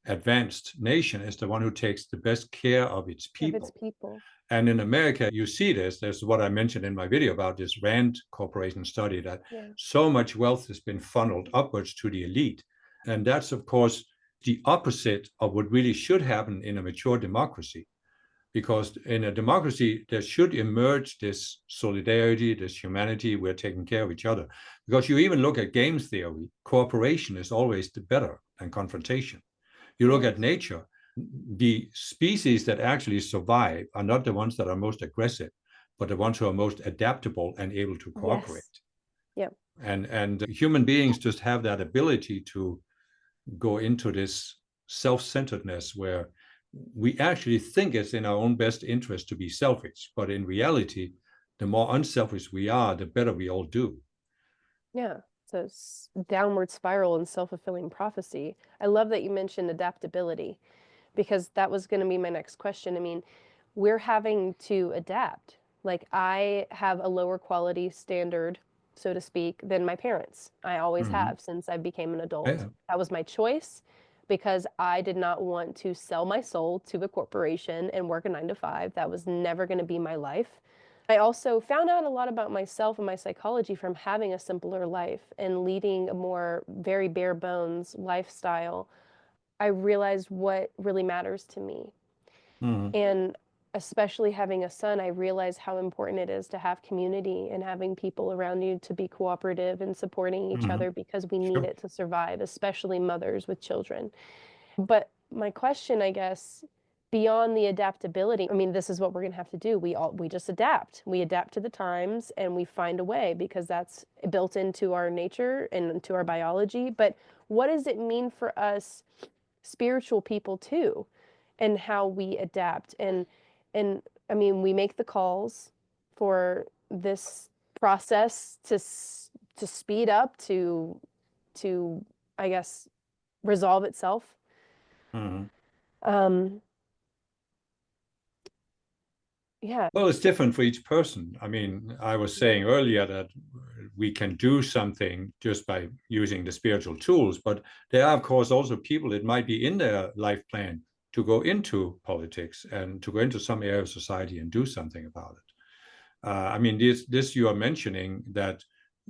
advanced nation is the one who takes the best care of its Of its people. people. And in America, you see this. There's what I mentioned in my video about this Rand Corporation study that Yeah. so much wealth has been funneled upwards to the elite. And that's, of course, the opposite of what really should happen in a mature democracy. Because in a democracy, there should emerge this solidarity, this humanity. We're taking care of each other. Because you even look at games theory, cooperation is always the better than confrontation. You look at Yes. nature, the species that actually survive are not the ones that are most aggressive, but the ones who are most adaptable and able to Yes. cooperate. Yeah. And human beings just have that ability to go into this self-centeredness where we actually think it's in our own best interest to be selfish, but in reality, the more unselfish we are, the better we all do. Yeah. It's a downward spiral and self-fulfilling prophecy. I love that you mentioned adaptability because that was going to be my next question. I mean, we're having to adapt. Like, I have a lower quality standard, so to speak, than my parents. I always Mm-hmm. have since I became an adult. Yeah. That was my choice because I did not want to sell my soul to a corporation and work a 9 to 5. That was never going to be my life. I also found out a lot about myself and my psychology from having a simpler life and leading a more very bare bones lifestyle. I realized what really matters to me. Mm-hmm. And especially having a son, I realized how important it is to have community and having people around you to be cooperative and supporting each Mm-hmm. other because we need Sure. it to survive, especially mothers with children. But my question, I guess, beyond the adaptability, I mean, this is what we're going to have to do. We just adapt. We adapt to the times and we find a way because that's built into our nature and into our biology. But what does it mean for us spiritual people too, and how we adapt? And I mean, we make the calls for this process to speed up to I guess resolve itself. Mm-hmm. Um, yeah. Well, it's different for each person. I mean, I was saying earlier that we can do something just by using the spiritual tools, but there are, of course, also people that might be in their life plan to go into politics and to go into some area of society and do something about it. I mean, this you are mentioning that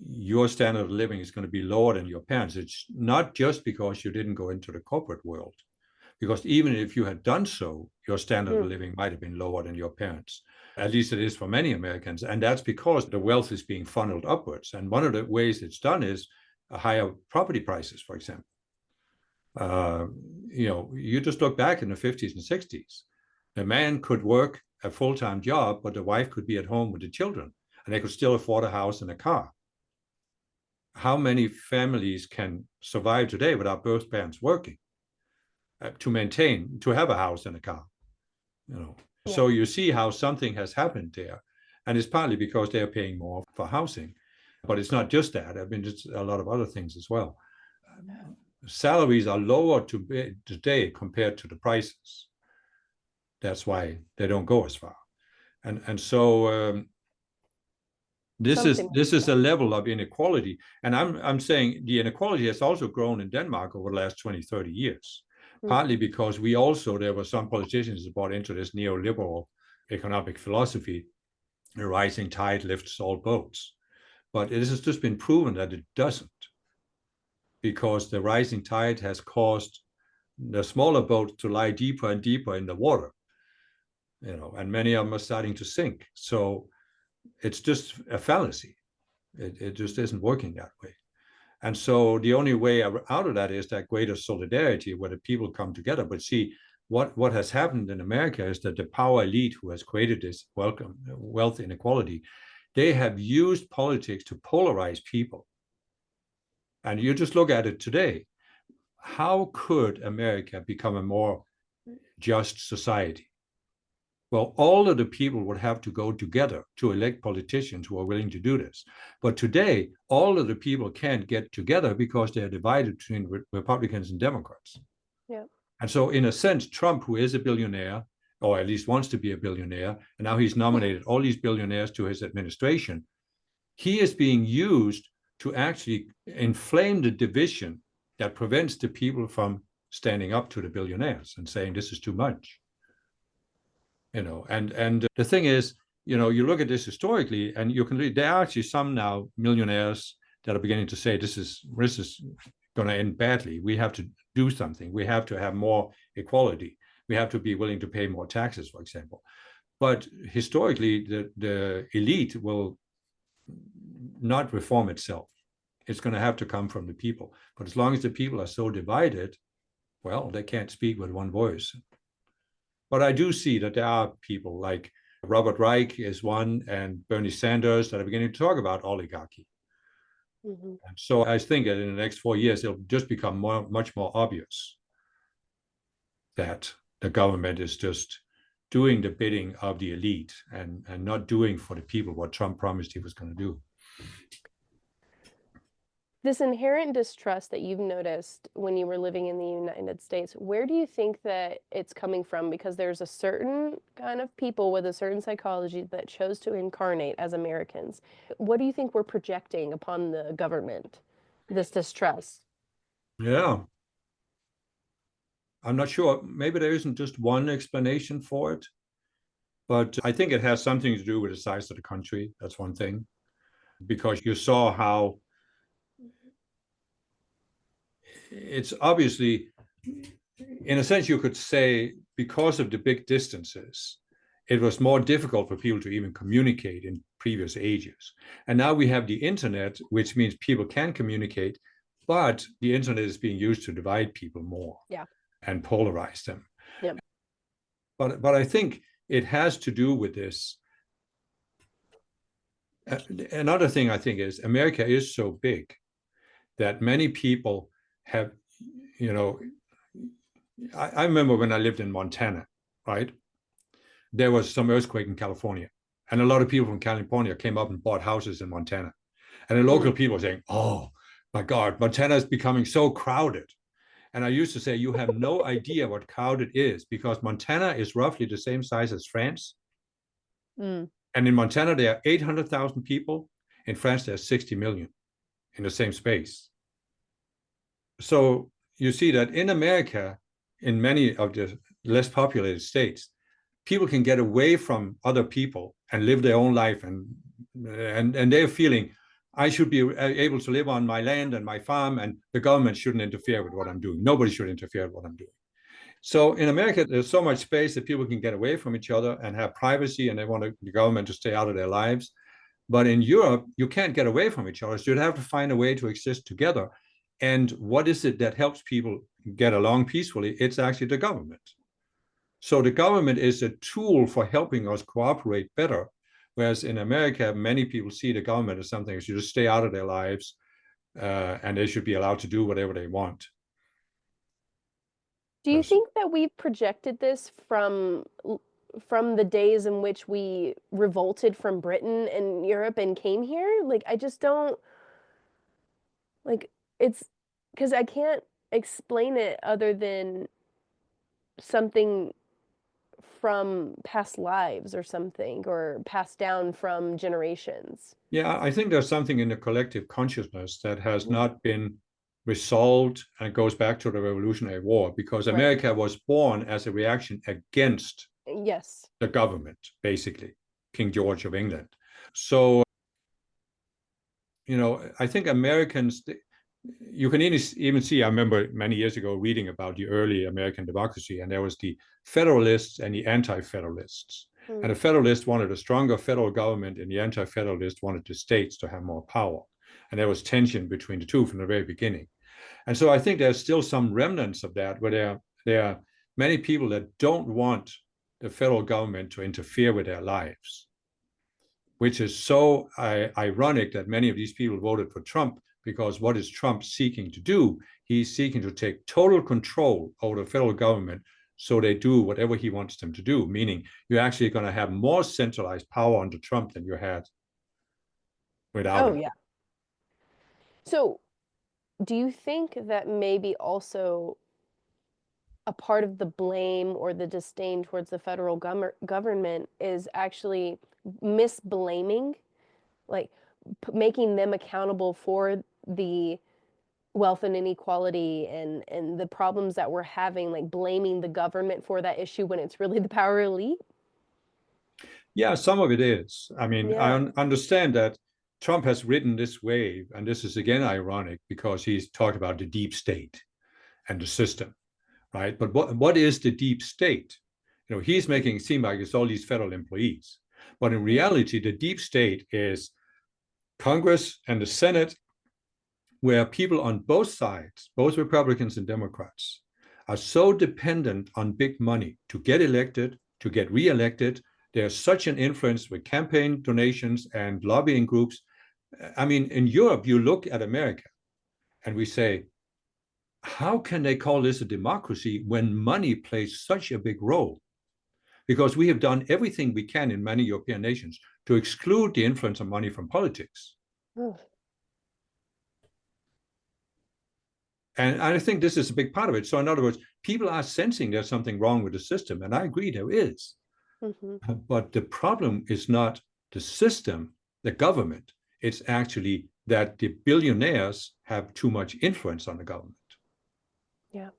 your standard of living is going to be lower than your parents. It's not just because you didn't go into the corporate world, because even if you had done so, your standard of living might have been lower than your parents. At least it is for many Americans. And that's because the wealth is being funneled upwards. And one of the ways it's done is higher property prices, for example. You just look back in the 50s and 60s. The man could work a full-time job, but the wife could be at home with the children, and they could still afford a house and a car. How many families can survive today without both parents working to have a house and a car? Yeah. So you see how something has happened there, and it's partly because they're paying more for housing, but it's not just that. I mean, it's a lot of other things as well. Salaries are lower today compared to the prices. That's why they don't go as far, and so this is a level of inequality. And I'm saying the inequality has also grown in Denmark over the last 20, 30 years, partly because there were some politicians that bought into this neoliberal economic philosophy, a rising tide lifts all boats. But it has just been proven that it doesn't, because the rising tide has caused the smaller boats to lie deeper and deeper in the water, and many of them are starting to sink. So it's just a fallacy. It just isn't working that way. And so the only way out of that is that greater solidarity where the people come together. But see, what has happened in America is that the power elite who has created this wealth inequality, they have used politics to polarize people. And you just look at it today. How could America become a more just society? Well, all of the people would have to go together to elect politicians who are willing to do this. But today, all of the people can't get together because they're divided between Republicans and Democrats. Yeah. And so, in a sense, Trump, who is a billionaire, or at least wants to be a billionaire, and now he's nominated all these billionaires to his administration, he is being used to actually inflame the division that prevents the people from standing up to the billionaires and saying this is too much. And the thing is, you look at this historically, and you can there are actually some now millionaires that are beginning to say this is going to end badly. We have to do something. We have to have more equality. We have to be willing to pay more taxes, for example. But historically, the elite will not reform itself. It's going to have to come from the people. But as long as the people are so divided, well, they can't speak with one voice. But I do see that there are people like Robert Reich is one, and Bernie Sanders, that are beginning to talk about oligarchy. And so I think that in the next 4 years, it'll just become much more obvious that the government is just doing the bidding of the elite and not doing for the people what Trump promised he was going to do. This inherent distrust that you've noticed when you were living in the United States, where do you think that it's coming from? Because there's a certain kind of people with a certain psychology that chose to incarnate as Americans. What do you think we're projecting upon the government, this distrust? Yeah. I'm not sure. Maybe there isn't just one explanation for it, but I think it has something to do with the size of the country. That's one thing, because you saw how it's obviously, in a sense, you could say, because of the big distances, it was more difficult for people to even communicate in previous ages. And now we have the internet, which means people can communicate, but the internet is being used to divide people more and polarize them. Yeah. But I think it has to do with this. Another thing I think is America is so big that many people have, I remember when I lived in Montana, right? There was some earthquake in California, and a lot of people from California came up and bought houses in Montana. And the local people were saying, oh my God, Montana is becoming so crowded. And I used to say, you have no idea what crowded is, because Montana is roughly the same size as France. And in Montana, there are 800,000 people. In France, there's 60 million in the same space. So you see that in America, in many of the less populated states, people can get away from other people and live their own life, and they're feeling, I should be able to live on my land and my farm, and the government shouldn't interfere with what I'm doing. Nobody should interfere with what I'm doing. So in America, there's so much space that people can get away from each other and have privacy, and they want the government to stay out of their lives. But in Europe, you can't get away from each other. So you'd have to find a way to exist together. And what is it that helps people get along peacefully? It's actually the government. So the government is a tool for helping us cooperate better. Whereas in America, many people see the government as something that should just stay out of their lives, and they should be allowed to do whatever they want. Do you think that we've projected this from the days in which we revolted from Britain and Europe and came here? Like, I just don't, like, it's because I can't explain it other than something from past lives or something, or passed down from generations. Yeah, I think there's something in the collective consciousness that has not been resolved, and goes back to the Revolutionary War, because America was born as a reaction against the government, basically, King George of England. So, I think Americans, you can even see, I remember many years ago reading about the early American democracy, and there was the Federalists and the Anti-Federalists. And the Federalists wanted a stronger federal government, and the Anti-Federalists wanted the states to have more power. And there was tension between the two from the very beginning. And so I think there's still some remnants of that, where there are many people that don't want the federal government to interfere with their lives, which is so ironic that many of these people voted for Trump, because what is Trump seeking to do? He's seeking to take total control over the federal government, so they do whatever he wants them to do, meaning you're actually going to have more centralized power under Trump than you had without him. Yeah. So do you think that maybe also a part of the blame or the disdain towards the federal government is actually misblaming, like making them accountable for the wealth and inequality and the problems that we're having, like blaming the government for that issue when it's really the power elite? Yeah, some of it is. I mean, I understand that Trump has ridden this wave, and this is again ironic because he's talked about the deep state and the system, right? But what is the deep state? He's making it seem like it's all these federal employees. But in reality, the deep state is Congress and the Senate, where people on both sides, both Republicans and Democrats, are so dependent on big money to get elected, to get reelected. There's such an influence with campaign donations and lobbying groups. I mean, in Europe, you look at America and we say, how can they call this a democracy when money plays such a big role? Because we have done everything we can in many European nations to exclude the influence of money from politics. And I think this is a big part of it. So in other words, people are sensing there's something wrong with the system. And I agree there is. But the problem is not the system, the government. It's actually that the billionaires have too much influence on the government. Yeah.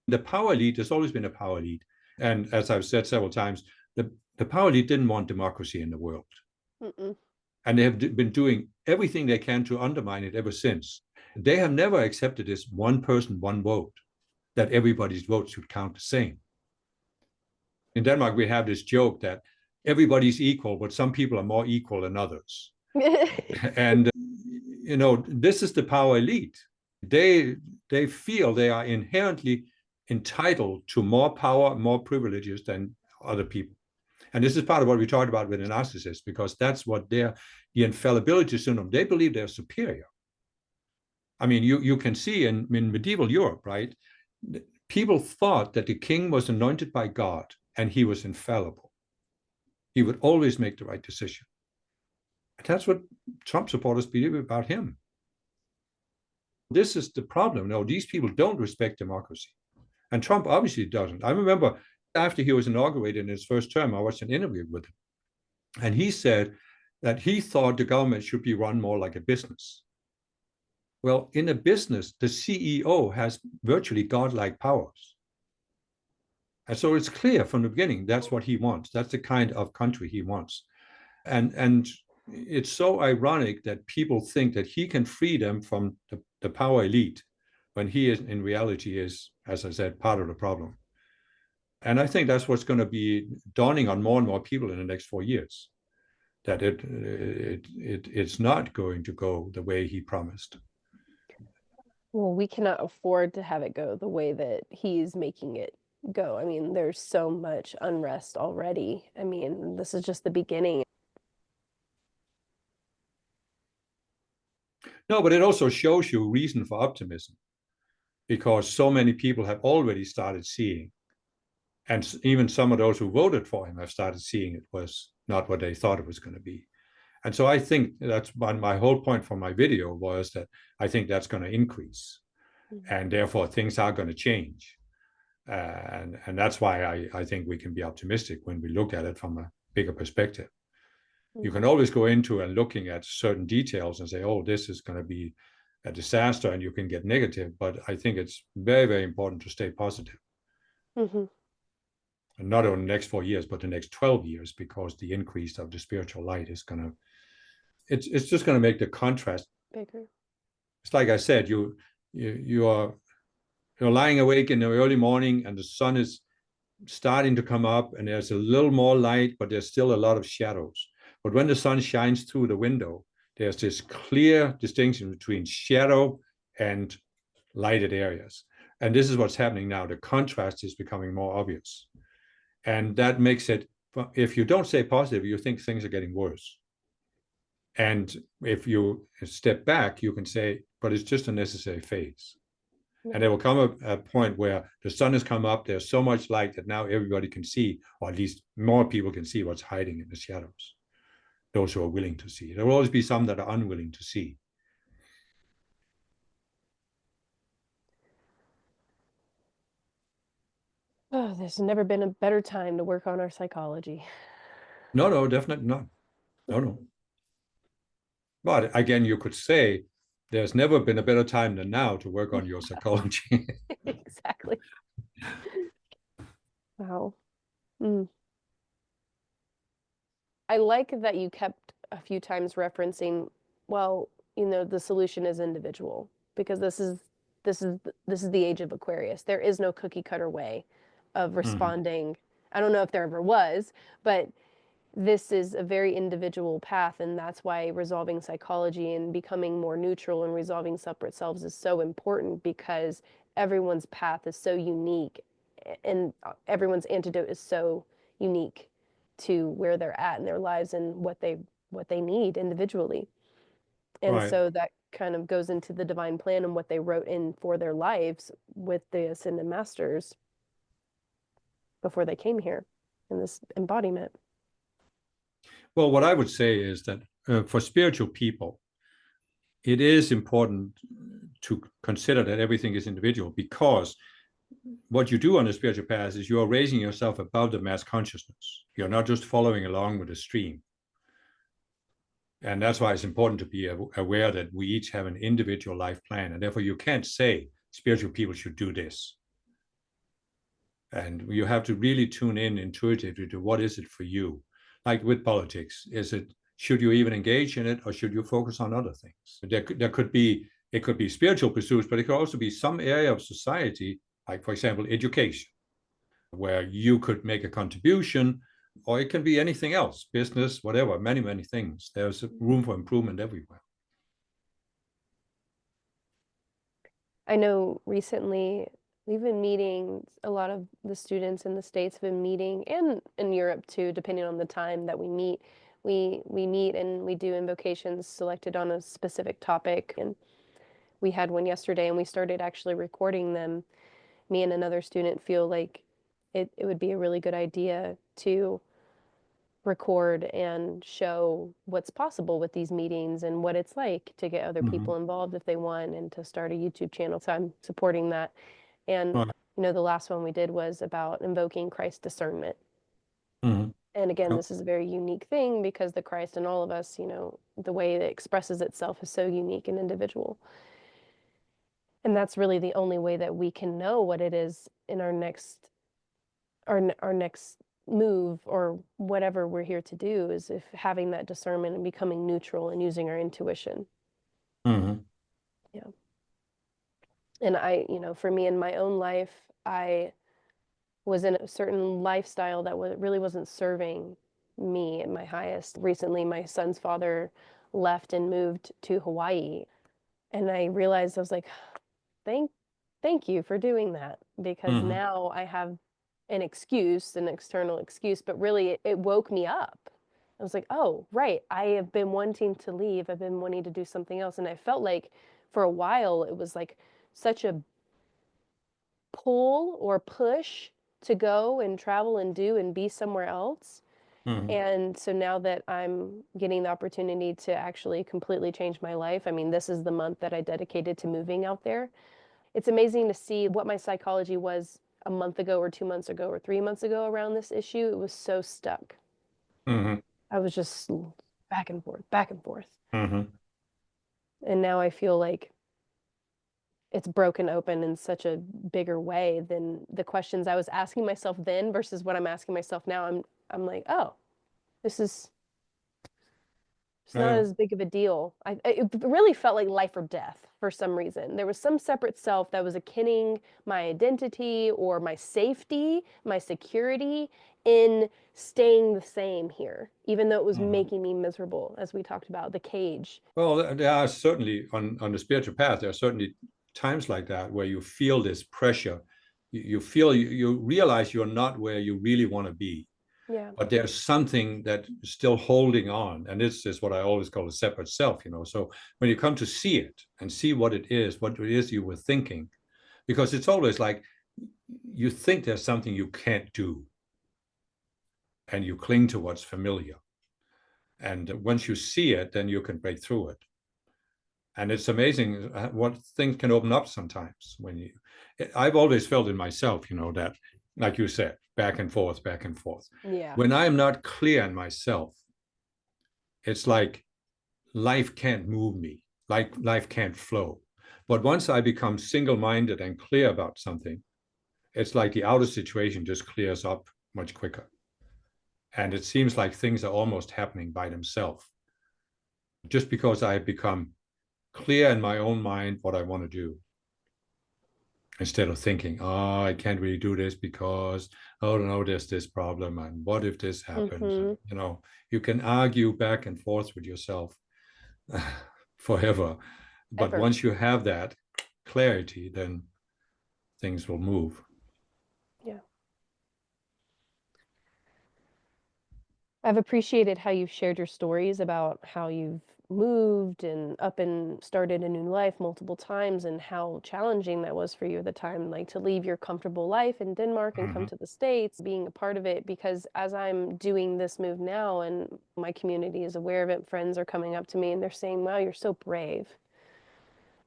The power elite, there's always been a power elite. And as I've said several times, the power elite didn't want democracy in the world. And they have been doing everything they can to undermine it ever since. They have never accepted this one person, one vote, that everybody's vote should count the same. In Denmark, we have this joke that everybody's equal, but some people are more equal than others. And, this is the power elite. They feel they are inherently entitled to more power, more privileges than other people. And this is part of what we talked about with the narcissists, because that's what the infallibility syndrome, they believe they're superior. I mean, you can see in medieval Europe, right? People thought that the king was anointed by God and he was infallible. He would always make the right decision. And that's what Trump supporters believe about him. This is the problem. No, these people don't respect democracy. And Trump obviously doesn't. I remember after he was inaugurated in his first term, I watched an interview with him. And he said that he thought the government should be run more like a business. Well, in a business, the CEO has virtually godlike powers. And so it's clear from the beginning, that's what he wants. That's the kind of country he wants. And it's so ironic that people think that he can free them from the power elite when he is in reality is, as I said, part of the problem. And I think that's what's going to be dawning on more and more people in the next 4 years, that it's not going to go the way he promised. Well, we cannot afford to have it go the way that he's making it go. I mean, there's so much unrest already. I mean, this is just the beginning. No, but it also shows you reason for optimism, because so many people have already started seeing, and even some of those who voted for him have started seeing it was not what they thought it was going to be. And so I think that's my whole point for my video was that I think that's going to increase, and therefore things are going to change. And that's why I think we can be optimistic when we look at it from a bigger perspective. You can always go into and looking at certain details and say, oh, this is going to be a disaster, and you can get negative. But I think it's very, very important to stay positive. Mm-hmm. And not only the next 4 years, but the next 12 years, because the increase of the spiritual light is going to, it's just going to make the contrast bigger. It's like I said, you're lying awake in the early morning and the sun is starting to come up and there's a little more light, but there's still a lot of shadows. But when the sun shines through the window, there's this clear distinction between shadow and lighted areas. And this is what's happening now. The contrast is becoming more obvious. And that makes it, if you don't stay positive, you think things are getting worse. And if you step back, you can say, but it's just a necessary phase. And there will come a point where the sun has come up, there's so much light that now everybody can see, or at least more people can see what's hiding in the shadows, those who are willing to see. There will always be some that are unwilling to see. Oh, there's never been a better time to work on our psychology. No, definitely not. No. But again, you could say there's never been a better time than now to work on your psychology. Exactly. Wow. Mm. I like that you kept a few times referencing, well, the solution is individual, because this is the age of Aquarius. There is no cookie cutter way of responding. I don't know if there ever was, but this is a very individual path, and that's why resolving psychology and becoming more neutral and resolving separate selves is so important, because everyone's path is so unique and everyone's antidote is so unique to where they're at in their lives and what they need individually. And Right. so that kind of goes into the divine plan and what they wrote in for their lives with the ascended masters before they came here in this embodiment. Well, what I would say is that for spiritual people, it is important to consider that everything is individual, because what you do on the spiritual path is you are raising yourself above the mass consciousness. You're not just following along with the stream. And that's why it's important to be aware that we each have an individual life plan. And therefore, you can't say spiritual people should do this. And you have to really tune in intuitively to what is it for you. Like with politics, should you even engage in it, or should you focus on other things? It could be spiritual pursuits, but it could also be some area of society, like, for example, education, where you could make a contribution, or it can be anything else, business, whatever, many, many things. There's room for improvement everywhere. I know recently we've been meeting, a lot of the students in the States have been meeting, and in Europe too, depending on the time that we meet. We meet and we do invocations selected on a specific topic. And we had one yesterday and we started actually recording them. Me and another student feel like it would be a really good idea to record and show what's possible with these meetings and what it's like to get other people involved if they want, and to start a YouTube channel. So I'm supporting that. And Right. the last one we did was about invoking Christ discernment. Mm-hmm. And again, Yep. this is a very unique thing, because the Christ in all of us, the way it expresses itself is so unique and individual. And that's really the only way that we can know what it is in our next move or whatever we're here to do is if having that discernment and becoming neutral and using our intuition. Mm-hmm. Yeah. And I, for me in my own life, I was in a certain lifestyle that really wasn't serving me at my highest. Recently, my son's father left and moved to Hawaii, and I realized I was like, thank thank you for doing that, because Mm-hmm. now I have an excuse, an external excuse, but really it woke me up. I was like, oh, right, I have been wanting to leave. I've been wanting to do something else. And I felt like for a while it was like such a pull or push to go and travel and do and be somewhere else. Mm-hmm. And so now that I'm getting the opportunity to actually completely change my life, I mean, this is the month that I dedicated to moving out there. It's amazing to see what my psychology was a month ago or 2 months ago or 3 months ago around this issue. It was so stuck. Mm-hmm. I was just back and forth, back and forth. Mm-hmm. And now I feel like it's broken open in such a bigger way than the questions I was asking myself then versus what I'm asking myself now. I'm like, oh, this is it's not Yeah. as big of a deal. It really felt like life or death for some reason. There was some separate self that was akinning my identity or my safety, my security in staying the same here, even though it was Mm-hmm. making me miserable, as we talked about, the cage. Well, there are certainly on the spiritual path, there are certainly times like that where you feel this pressure. You feel you realize you're not where you really want to be, Yeah. but there's something that is still holding on. And this is what I always call a separate self, you know. So when you come to see it and see what it is, what it is you were thinking, because it's always like you think there's something you can't do and you cling to what's familiar. And once you see it, then you can break through it. And it's amazing what things can open up sometimes when you. I've always felt in myself, you know, that, like you said, back and forth, back and forth. Yeah. When I'm not clear in myself, it's like life can't move me, like life can't flow. But once I become single-minded and clear about something, it's like the outer situation just clears up much quicker. And it seems like things are almost happening by themselves, just because I have become clear in my own mind what I want to do, instead of thinking, oh, I can't really do this because, oh no, there's this problem, and what if this happens? And Mm-hmm. you know, you can argue back and forth with yourself forever. But Ever. once you have that clarity, then things will move. Yeah. I've appreciated how you've shared your stories about how you've moved and up and started a new life multiple times and how challenging that was for you at the time, like to leave your comfortable life in Denmark and come Mm-hmm. to the States, being a part of it. Because as I'm doing this move now and my community is aware of it, friends are coming up to me and they're saying, wow, you're so brave.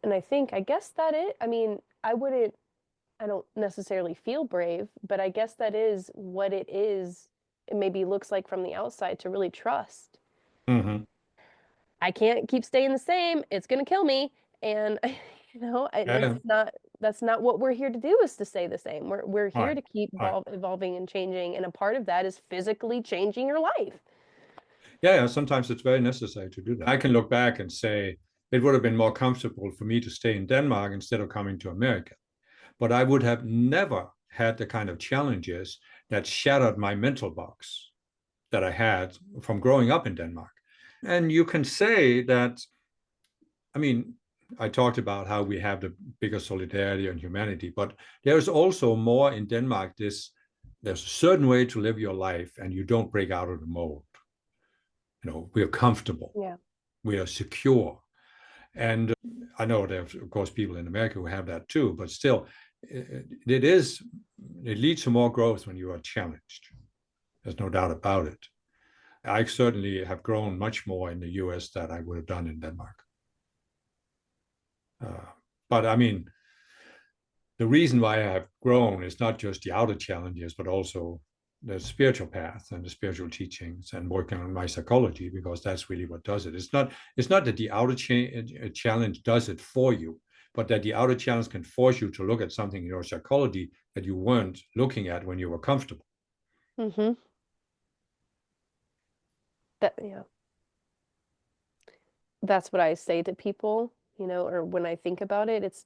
And I guess I mean, I don't necessarily feel brave, but I guess that is what it is. It maybe looks like from the outside to really trust. Mm-hmm. I can't keep staying the same. It's going to kill me. And and Yeah. that's not what we're here to do, is to stay the same. We're here Right. to keep Right. evolving and changing, and a part of that is physically changing your life. Yeah, yeah, sometimes it's very necessary to do that. I can look back and say it would have been more comfortable for me to stay in Denmark instead of coming to America. But I would have never had the kind of challenges that shattered my mental box that I had from growing up in Denmark. And you can say that, I mean, I talked about how we have the bigger solidarity and humanity, but there's also more in Denmark. There's a certain way to live your life, and you don't break out of the mold. You know, we are comfortable, Yeah. we are secure, and I know there's of course people in America who have that too, but still, it leads to more growth when you are challenged. There's no doubt about it. I certainly have grown much more in the US than I would have done in Denmark. Uh, but I mean, the reason why I have grown is not just the outer challenges, but also the spiritual path and the spiritual teachings and working on my psychology, because that's really what does it. It's not that the outer challenge does it for you, but that the outer challenge can force you to look at something in your psychology that you weren't looking at when you were comfortable. Mm-hmm. That, yeah, that's what I say to people, or when I think about it, it's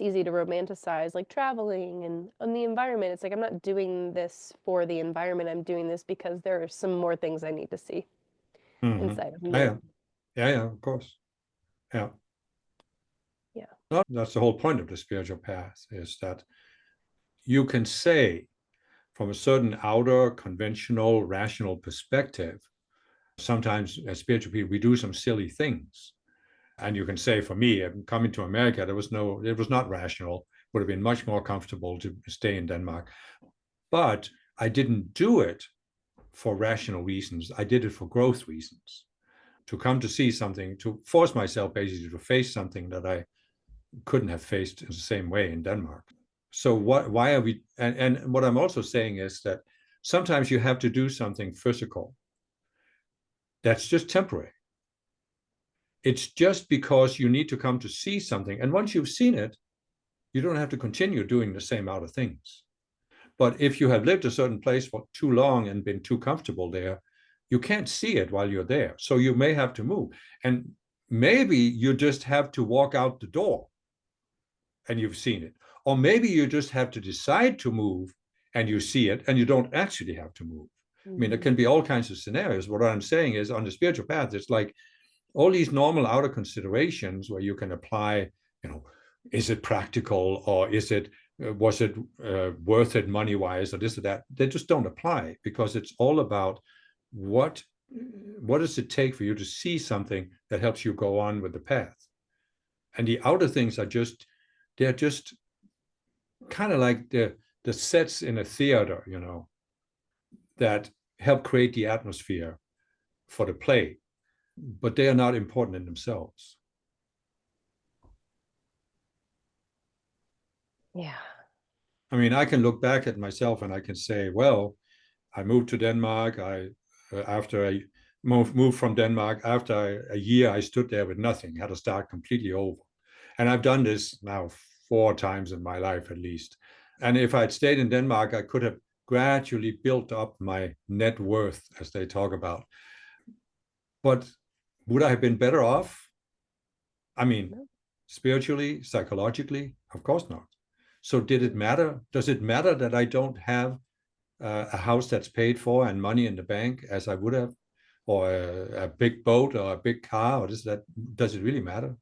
easy to romanticize like traveling and the environment. It's like I'm not doing this for the environment. I'm doing this because there are some more things I need to see Mm-hmm. inside of Yeah, me. yeah, yeah, yeah, of course. Yeah. Yeah. No, that's the whole point of the spiritual path, is that you can say from a certain outer, conventional, rational perspective, sometimes as spiritual people, we do some silly things. And you can say, for me, coming to America, it was not rational. Would have been much more comfortable to stay in Denmark. But I didn't do it for rational reasons. I did it for growth reasons. To come to see something, to force myself basically to face something that I couldn't have faced in the same way in Denmark. So why are we, and what I'm also saying is that sometimes you have to do something physical that's just temporary. It's just because you need to come to see something. And once you've seen it, you don't have to continue doing the same other things. But if you have lived a certain place for too long and been too comfortable there, you can't see it while you're there. So you may have to move. And maybe you just have to walk out the door and you've seen it. Or maybe you just have to decide to move and you see it and you don't actually have to move. I mean, there Mm-hmm. can be all kinds of scenarios. What I'm saying is, on the spiritual path, it's like all these normal outer considerations where you can apply, you know, is it practical, or was it worth it money wise, or this or that? They just don't apply, because it's all about what what does it take for you to see something that helps you go on with the path. And the outer things they're just kind of like the sets in a theater, that help create the atmosphere for the play, but they are not important in themselves. Yeah. I mean, I can look back at myself and I can say, well, I moved to Denmark. After I moved from Denmark, after a year, I stood there with nothing, had to start completely over. And I've done this now 4 times in my life at least. And if I'd stayed in Denmark, I could have gradually built up my net worth, as they talk about. But would I have been better off? I mean, No. spiritually, psychologically, of course not. So did it matter? Does it matter that I don't have a house that's paid for and money in the bank as I would have, or a big boat or a big car, or this that? Does it really matter?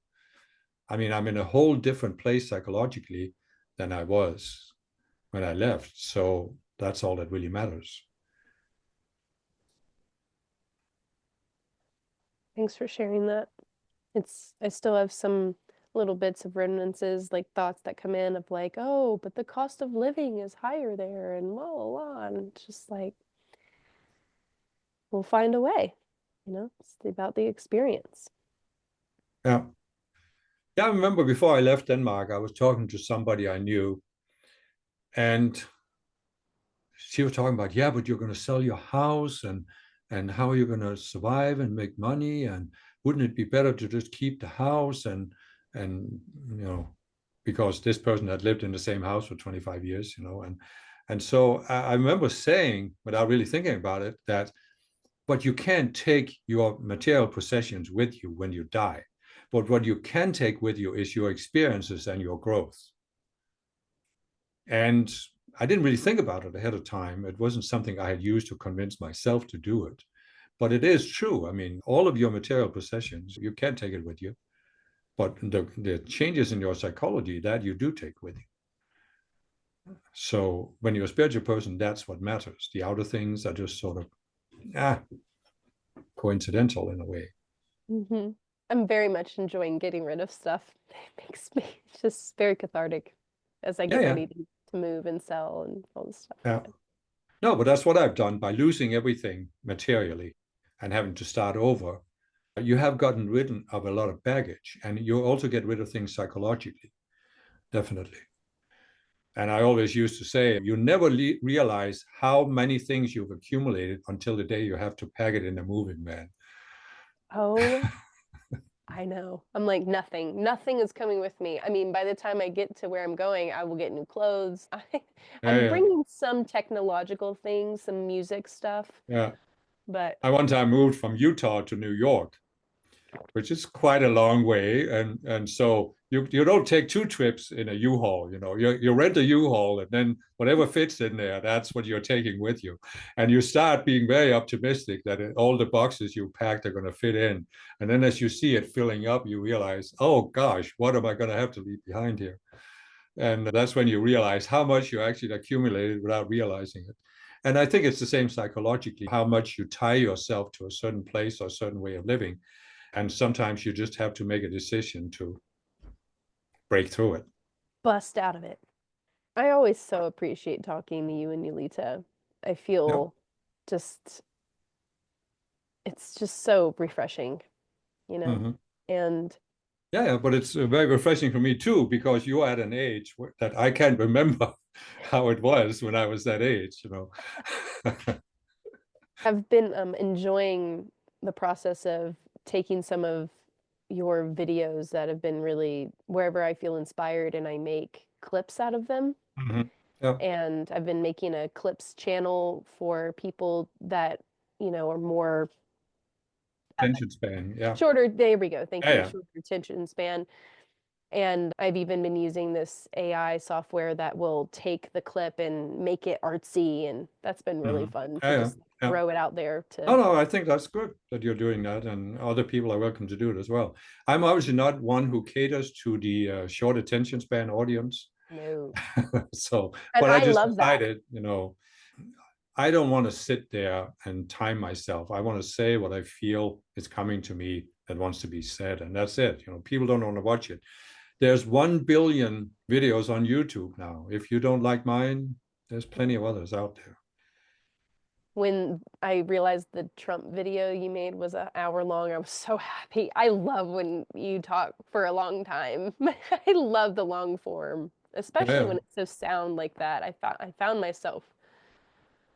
I mean, I'm in a whole different place psychologically than I was when I left. So that's all that really matters. Thanks for sharing that. I still have some little bits of remnances, like thoughts that come in of like, oh, but the cost of living is higher there and la la la. And it's just like, we'll find a way. It's about the experience. Yeah. Yeah, I remember before I left Denmark, I was talking to somebody I knew, and she was talking about, yeah, but you're going to sell your house, and how are you going to survive and make money, and wouldn't it be better to just keep the house, and because this person had lived in the same house for 25 years, and so I remember saying, without really thinking about it, that but you can't take your material possessions with you when you die. But what you can take with you is your experiences and your growth. And I didn't really think about it ahead of time. It wasn't something I had used to convince myself to do it. But it is true. I mean, all of your material possessions, you can take it with you. But the changes in your psychology, that you do take with you. So when you're a spiritual person, that's what matters. The outer things are just sort of coincidental in a way. Hmm. I'm very much enjoying getting rid of stuff. It makes me it's just very cathartic as I Yeah, get yeah, ready to move and sell and all this stuff. yeah. Yeah. No, but that's what I've done by losing everything materially and having to start over. You have gotten rid of a lot of baggage, and you also get rid of things psychologically, definitely. And I always used to say, you never realize how many things you've accumulated until the day you have to pack it in a moving van. Oh I know. I'm like, nothing is coming with me. I mean, by the time I get to where I'm going, I will get new clothes. Yeah, I'm yeah, bringing some technological things, some music stuff, yeah. but I one time moved from Utah to New York, which is quite a long way. And so you don't take two trips in a U-Haul, you rent a U-Haul and then whatever fits in there, that's what you're taking with you. And you start being very optimistic that all the boxes you packed are going to fit in. And then as you see it filling up, you realize, oh gosh, what am I going to have to leave behind here? And that's when you realize how much you actually accumulated without realizing it. And I think it's the same psychologically, how much you tie yourself to a certain place or a certain way of living. And sometimes you just have to make a decision to break through it. bust out of it. I always so appreciate talking to you and Yulita. I Yeah. feel just, it's just so refreshing, you know? Mm-hmm. And Yeah, yeah, but it's very refreshing for me too, because you're at an age that I can't remember how it was when I was that age. I've been enjoying the process of taking some of your videos that have been really wherever I feel inspired and I make clips out of them. Mm-hmm. Yeah, And I've been making a clips channel for people that, are more attention span. Yeah, shorter. There we go. Thank yeah, you. yeah. Shorter attention span. And I've even been using this AI software that will take the clip and make it artsy. And that's been really Mm-hmm. fun to Yeah, yeah, just yeah. throw it out there No, to no, I think that's good that you're doing that, and other people are welcome to do it as well. I'm obviously not one who caters to the short attention span audience. know. So, And but I I just love that. decided, I don't want to sit there and time myself. I want to say what I feel is coming to me that wants to be said, and that's it. People don't want to watch it. There's 1 billion videos on YouTube now. If you don't like mine, there's plenty of others out there. When I realized the Trump video you made was an hour long, I was so happy. I love when you talk for a long time. I love the long form, especially Yeah. when it's so sound like that. I found myself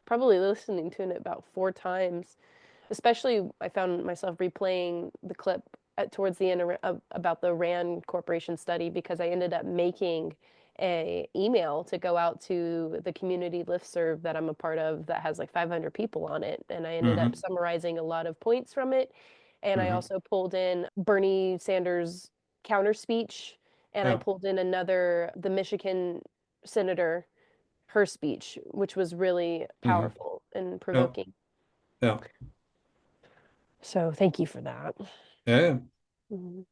probably listening to it about 4 times. Especially, I found myself replaying the clip towards the end about the RAND Corporation study because I ended up making a email to go out to the community listserv that I'm a part of that has like 500 people on it, and I ended up Mm-hmm. summarizing a lot of points from it, and I Mm-hmm. also pulled in Bernie Sanders' counter speech, and I Yeah. pulled in the Michigan senator, her speech, which was really Mm-hmm. powerful and Yeah. provoking. Yeah. So thank you for that. Yeah. Mhm.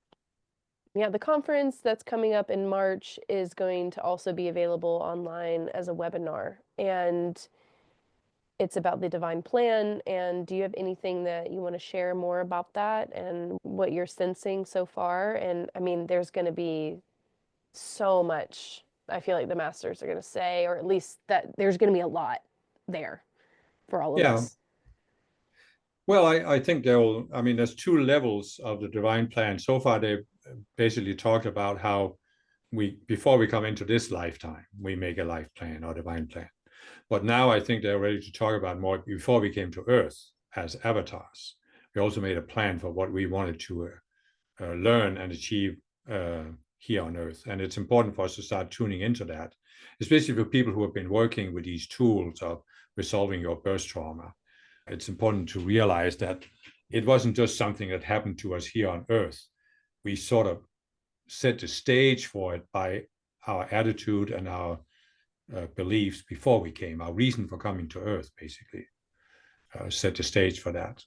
Yeah, the conference that's coming up in March is going to also be available online as a webinar. And it's about the divine plan. And do you have anything that you want to share more about that and what you're sensing so far? And I mean, there's going to be so much, I feel like the masters are going to say, or at least that there's going to be a lot there for all of Yeah. us. Well, I think there's two levels of the divine plan. So far, they've basically talked about how before we come into this lifetime, we make a life plan or divine plan. But now I think they're ready to talk about more before we came to Earth as avatars. We also made a plan for what we wanted to learn and achieve uh, here on Earth. And it's important for us to start tuning into that, especially for people who have been working with these tools of resolving your birth trauma. It's important to realize that it wasn't just something that happened to us here on Earth. We sort of set the stage for it by our attitude and our beliefs before we came, our reason for coming to Earth, basically, set the stage for that.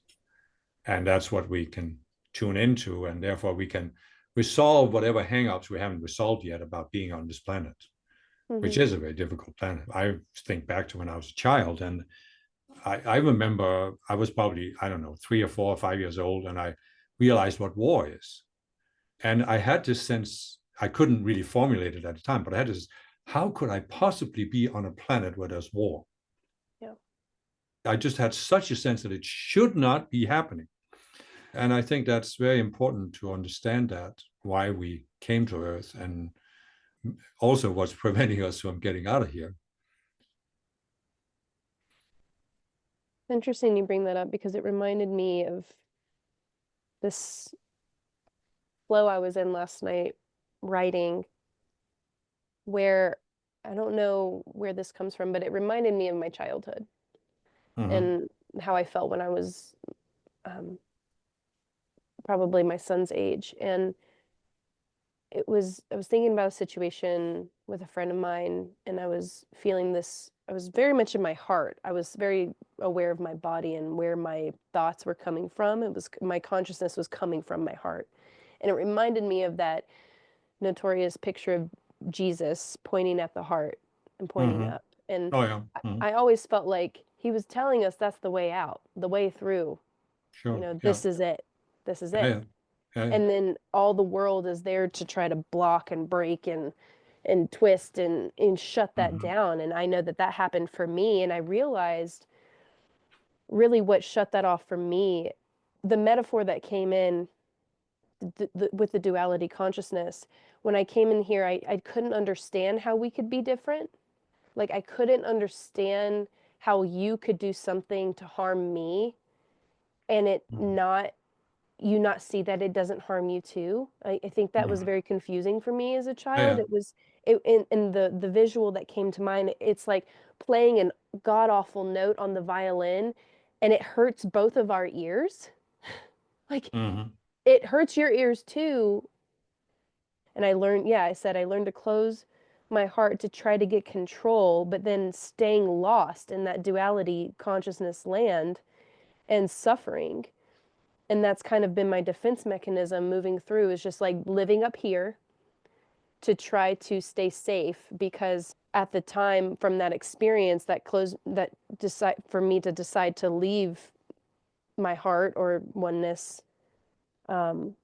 And that's what we can tune into. And therefore, we can resolve whatever hangups we haven't resolved yet about being on this planet, which Hmm. is a very difficult planet. I think back to when I was a child, and I remember I was probably, I don't know, 3 or 4 or 5 years old, and I realized what war is. And I had this sense, I couldn't really formulate it at the time, but I had this, how could I possibly be on a planet where there's war? Yeah. I just had such a sense that it should not be happening. And I think that's very important to understand that why we came to Earth and also what's preventing us from getting out of here. Interesting you bring that up because it reminded me of this flow I was in last night writing where I don't know where this comes from, but it reminded me of my childhood Mm-hmm. and how I felt when I was um, probably my son's age. And I was thinking about a situation with a friend of mine, and I was feeling this, I was very much in my heart. I was very aware of my body and where my thoughts were coming from. It was my consciousness was coming from my heart. And it reminded me of that notorious picture of Jesus pointing at the heart and pointing Mm-hmm. up. And Oh yeah. Mm-hmm. I always felt like he was telling us that's the way out, the way through. You Sure. know, Yeah. this is it. This is Yeah. it. Yeah. Yeah. Yeah. And then all the world is there to try to block and break and twist and shut that Mm-hmm. down. And I know that that happened for me. And I realized really what shut that off for me, the metaphor that came in with the duality consciousness. When I came in here, I couldn't understand how we could be different. Like I couldn't understand how you could do something to harm me and it Mm-hmm. not you not see that it doesn't harm you too. I think that was Mm-hmm. very confusing for me as a Yeah. child. Yeah. It was in the visual that came to mind, it's like playing an god awful note on the violin and it hurts both of our ears. Like Mm-hmm. it hurts your ears too. And I learned, yeah, I said I learned to close my heart to try to get control, but then staying lost in that duality consciousness land and suffering. And that's kind of been my defense mechanism moving through is just like living up here to try to stay safe because at the time from that experience that closed that decide for me to decide to leave my heart or oneness um,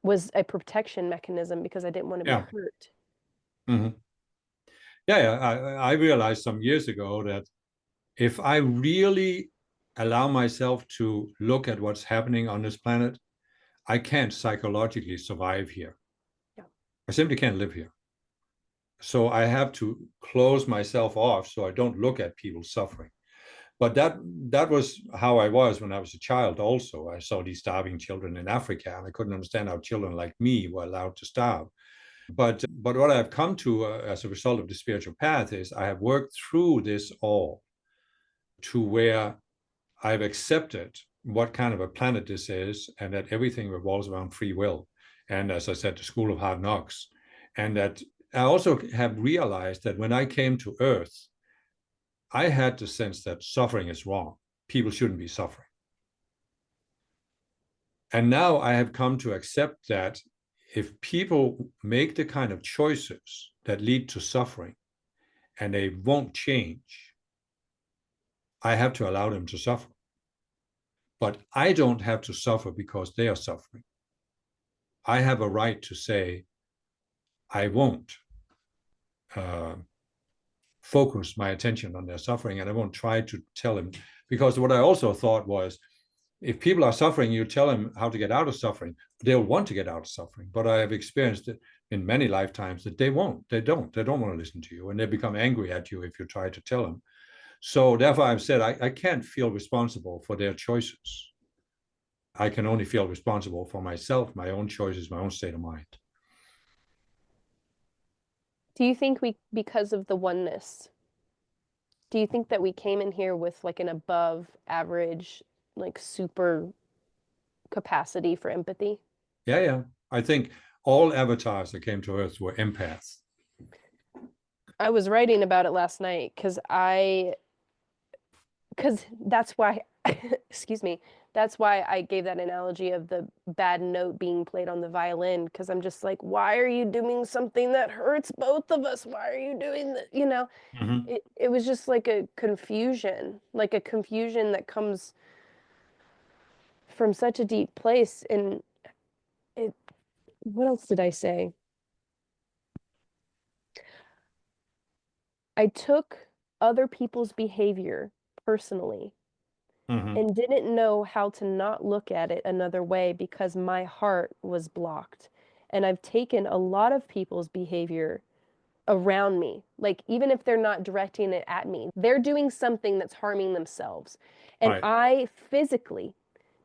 was a protection mechanism because I didn't want to be Yeah. hurt. Mm-hmm. Yeah. Yeah. I realized some years ago that if I really allow myself to look at what's happening on this planet, I can't psychologically survive here. Yeah. I simply can't live here. So I have to close myself off so I don't look at people suffering. But that was how I was when I was a child also. I saw these starving children in Africa, and I couldn't understand how children like me were allowed to starve. But what I've come to as a result of the spiritual path is I have worked through this all to where I've accepted what kind of a planet this is and that everything revolves around free will. And as I said, the school of hard knocks. And that I also have realized that when I came to Earth, I had the sense that suffering is wrong. People shouldn't be suffering. And now I have come to accept that if people make the kind of choices that lead to suffering and they won't change, I have to allow them to suffer. But I don't have to suffer because they are suffering. I have a right to say, I won't uh, focus my attention on their suffering and I won't try to tell them. Because what I also thought was, if people are suffering, you tell them how to get out of suffering. They'll want to get out of suffering. But I have experienced it in many lifetimes that they won't. They don't want to listen to you. And they become angry at you if you try to tell them. So therefore, I've said I can't feel responsible for their choices. I can only feel responsible for myself, my own choices, my own state of mind. Do you think we, because of the oneness, do you think that we came in here with like an above average, like super capacity for empathy? Yeah, yeah. I think all avatars that came to Earth were empaths. I was writing about it last night because that's why, excuse me, that's why I gave that analogy of the bad note being played on the violin because I'm just like, why are you doing something that hurts both of us? Why are you doing that? You know, Mm-hmm. it was just like a confusion that comes from such a deep place. And it, what else did I say? I took other people's behavior personally Mm-hmm. and didn't know how to not look at it another way because my heart was blocked. And I've taken a lot of people's behavior around me. Like, even if they're not directing it at me, they're doing something that's harming themselves. And Right. I physically,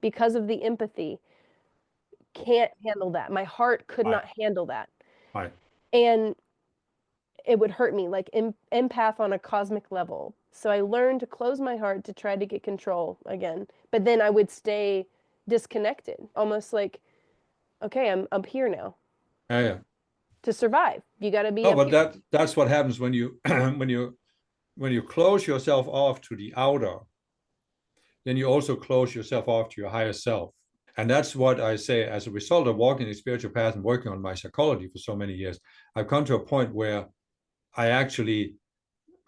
because of the empathy, can't handle that. My heart could Right. not handle that. Right. And it would hurt me, like empath on a cosmic level. So I learned to close my heart to try to get control again. But then I would stay disconnected, almost like, okay, I'm up here now. Yeah, yeah. To survive, you got to be No, up but here. that's what happens when you when you close yourself off to the outer, then you also close yourself off to your higher self. And that's what I say, as a result of walking the spiritual path and working on my psychology for so many years, I've come to a point where I actually,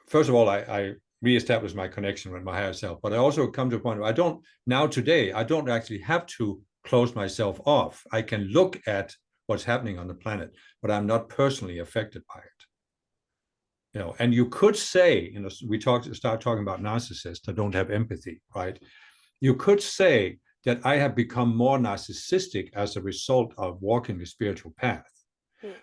first of all, I reestablished my connection with my higher self, but I also come to a point where today, I don't actually have to close myself off. I can look at what's happening on the planet, but I'm not personally affected by it. And you could say, we start talking about narcissists that don't have empathy, right? You could say that I have become more narcissistic as a result of walking the spiritual path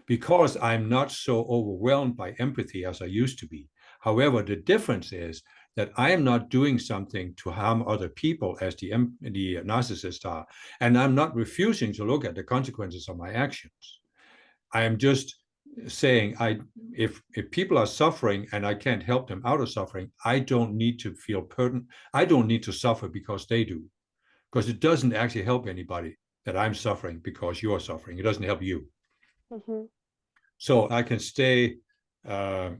because I'm not so overwhelmed by empathy as I used to be. However, the difference is that I am not doing something to harm other people as the narcissists are, and I'm not refusing to look at the consequences of my actions. I am just saying, if people are suffering and I can't help them out of suffering, I don't need to feel burdened. I don't need to suffer because they do, because it doesn't actually help anybody that I'm suffering because you're suffering. It doesn't help you. Mm-hmm. So I can stay uh,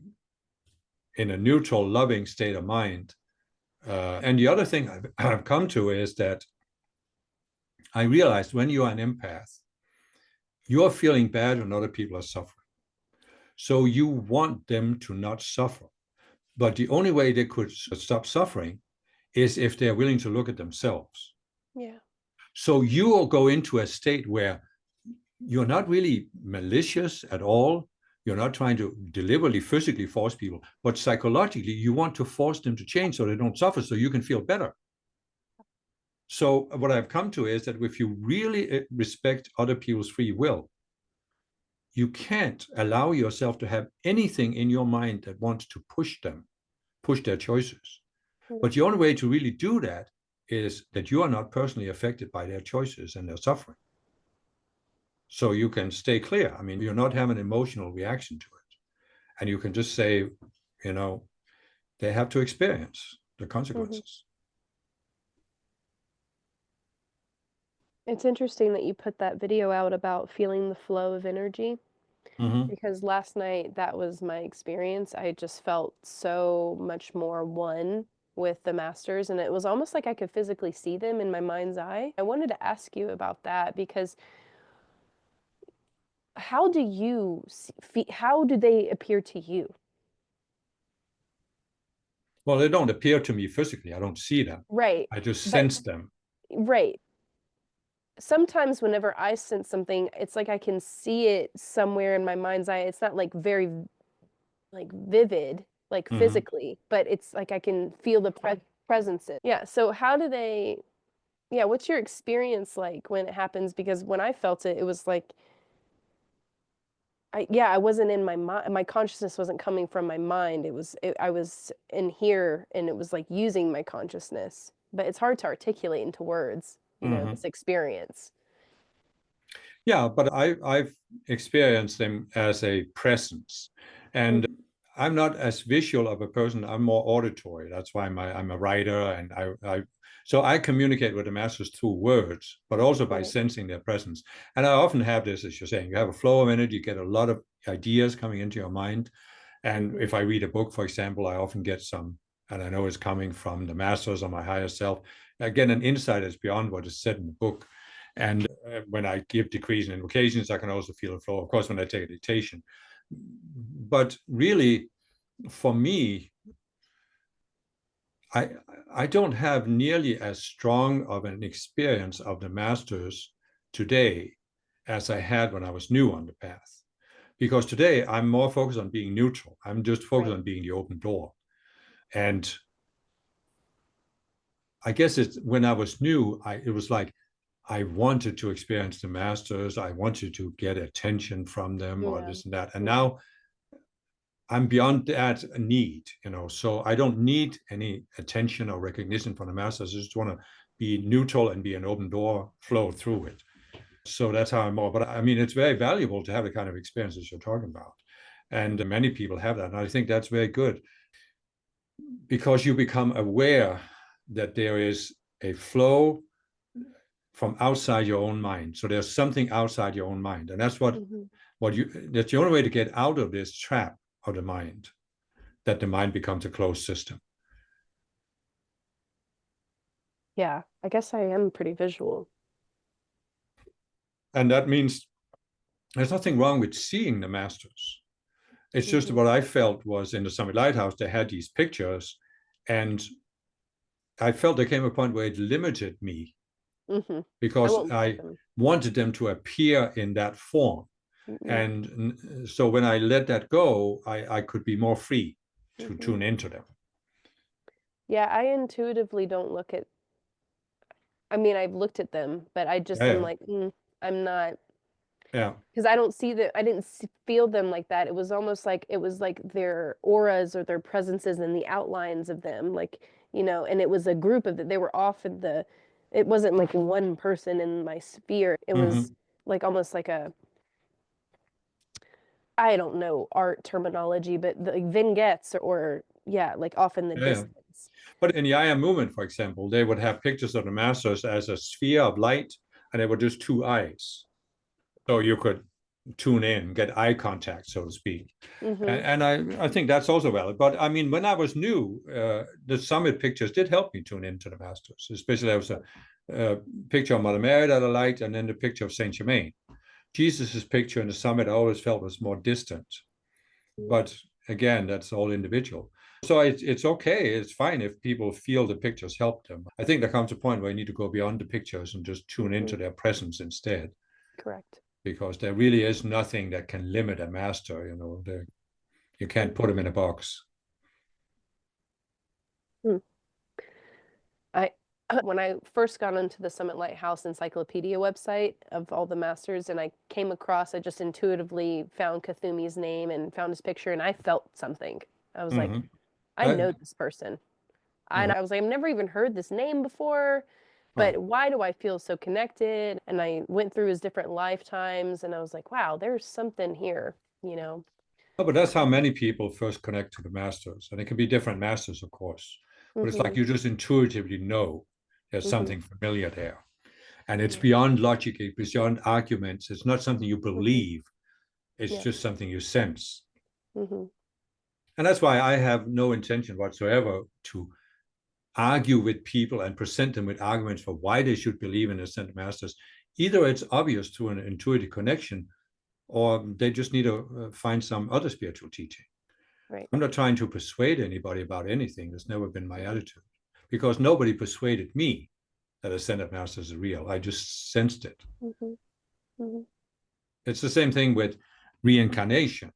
in a neutral, loving state of mind. And the other thing I've come to is that I realized when you are an empath, you're feeling bad when other people are suffering. So you want them to not suffer. But the only way they could stop suffering is if they're willing to look at themselves. Yeah. So you will go into a state where you're not really malicious at all. You're not trying to deliberately physically force people, but psychologically, you want to force them to change so they don't suffer, so you can feel better. So what I've come to is that if you really respect other people's free will, you can't allow yourself to have anything in your mind that wants to push their choices. But the only way to really do that is that you are not personally affected by their choices and their suffering. So you can stay clear. I mean, you're not having an emotional reaction to it. And you can just say, they have to experience the Mm-hmm. consequences. It's interesting that you put that video out about feeling the flow of energy Mm-hmm. because last night that was my experience. I just felt so much more one with the masters, and it was almost like I could physically see them in my mind's eye. I wanted to ask you about that because how do you how do they appear to you? Well, they don't appear to me physically. I don't see them. Right. I just But sense them. right. Sometimes whenever I sense something, it's like I can see it somewhere in my mind's eye. It's not like very like vivid, like Mm-hmm. physically, but it's like I can feel the presence in. Yeah. So how do they? Yeah. What's your experience like when it happens? Because when I felt it, it was like I wasn't in my mind. My consciousness wasn't coming from my mind. I was in here, and it was like using my consciousness. But it's hard to articulate into words. Mm-hmm. This experience. Yeah, but I've experienced them as a presence. And Mm-hmm. I'm not as visual of a person. I'm more auditory. That's why I'm a writer, and so I communicate with the masters through words, but also by Right. sensing their presence. And I often have this, as you're saying, you have a flow of energy, you get a lot of ideas coming into your mind. And Mm-hmm. if I read a book, for example, I often get some, and I know it's coming from the masters or my higher self. I get an insight that's beyond what is said in the book. And when I give decrees and invocations, I can also feel the flow. Of course, when I take a dictation. But really, for me, I I don't have nearly as strong of an experience of the masters today as I had when I was new on the path. Because today I'm more focused on being neutral. I'm just focused Right. on being the open door. And I guess it's when I was new, it was like I wanted to experience the masters. I wanted to get attention from them or Yeah. this and that. And Mm-hmm. now I'm beyond that need, so I don't need any attention or recognition from the masters. I just want to be neutral and be an open door, flow through it. So that's how I'm more. But I mean, it's very valuable to have the kind of experiences you're talking about. And many people have that. And I think that's very good because you become aware that there is a flow from outside your own mind. So there's something outside your own mind. And that's that's the only way to get out of this trap of the mind, that the mind becomes a closed system. Yeah, I guess I am pretty visual. And that means there's nothing wrong with seeing the masters. It's just what I felt was in the Summit Lighthouse, they had these pictures, and I felt there came a point where it limited me because I wanted them to appear in that form. And so when I let that go, I could be more free to tune into them. Yeah, I intuitively don't look at, I mean, I've looked at them, but I just am like, I'm not, because I don't see that, I didn't feel them like that. It was almost like, it was like their auras or their presences and the outlines of them, like, you know, and it was a group of, they were off in the, it wasn't like one person in my sphere. It was like almost like a, I don't know art terminology, but the like vignettes or yeah, like off in the distance. But in the I Am movement, for example, they would have pictures of the masters as a sphere of light, and they were just two eyes. So you could tune in, get eye contact, so to speak. And I think that's also valid. But I mean, when I was new, the summit pictures did help me tune into the masters, especially there was a picture of Mother Mary that I liked, and then the picture of Saint Germain. Jesus's picture in the summit I always felt was more distant. But again, that's all individual. So it's okay. It's fine if people feel the pictures help them. I think there comes a point where you need to go beyond the pictures and just tune into their presence instead. Correct. Because there really is nothing that can limit a master. You know, you can't put them in a box. When I first got into the Summit Lighthouse Encyclopedia website of all the masters, and I came across, I just intuitively found Kathumi's name and found his picture, and I felt something. I was like, I know this person. And I was like, I've never even heard this name before, but why do I feel so connected? And I went through his different lifetimes, and I was like, wow, there's something here, you know? Oh, but that's how many people first connect to the masters. And it can be different masters, of course. But it's like you just intuitively know there's something familiar there. And it's beyond logic, it's beyond arguments. It's not something you believe. It's just something you sense. And that's why I have no intention whatsoever to argue with people and present them with arguments for why they should believe in ascended masters. Either it's obvious through an intuitive connection, or they just need to find some other spiritual teaching. Right. I'm not trying to persuade anybody about anything. That's never been my attitude, because nobody persuaded me that ascended masters are real. I just sensed it. It's the same thing with reincarnation.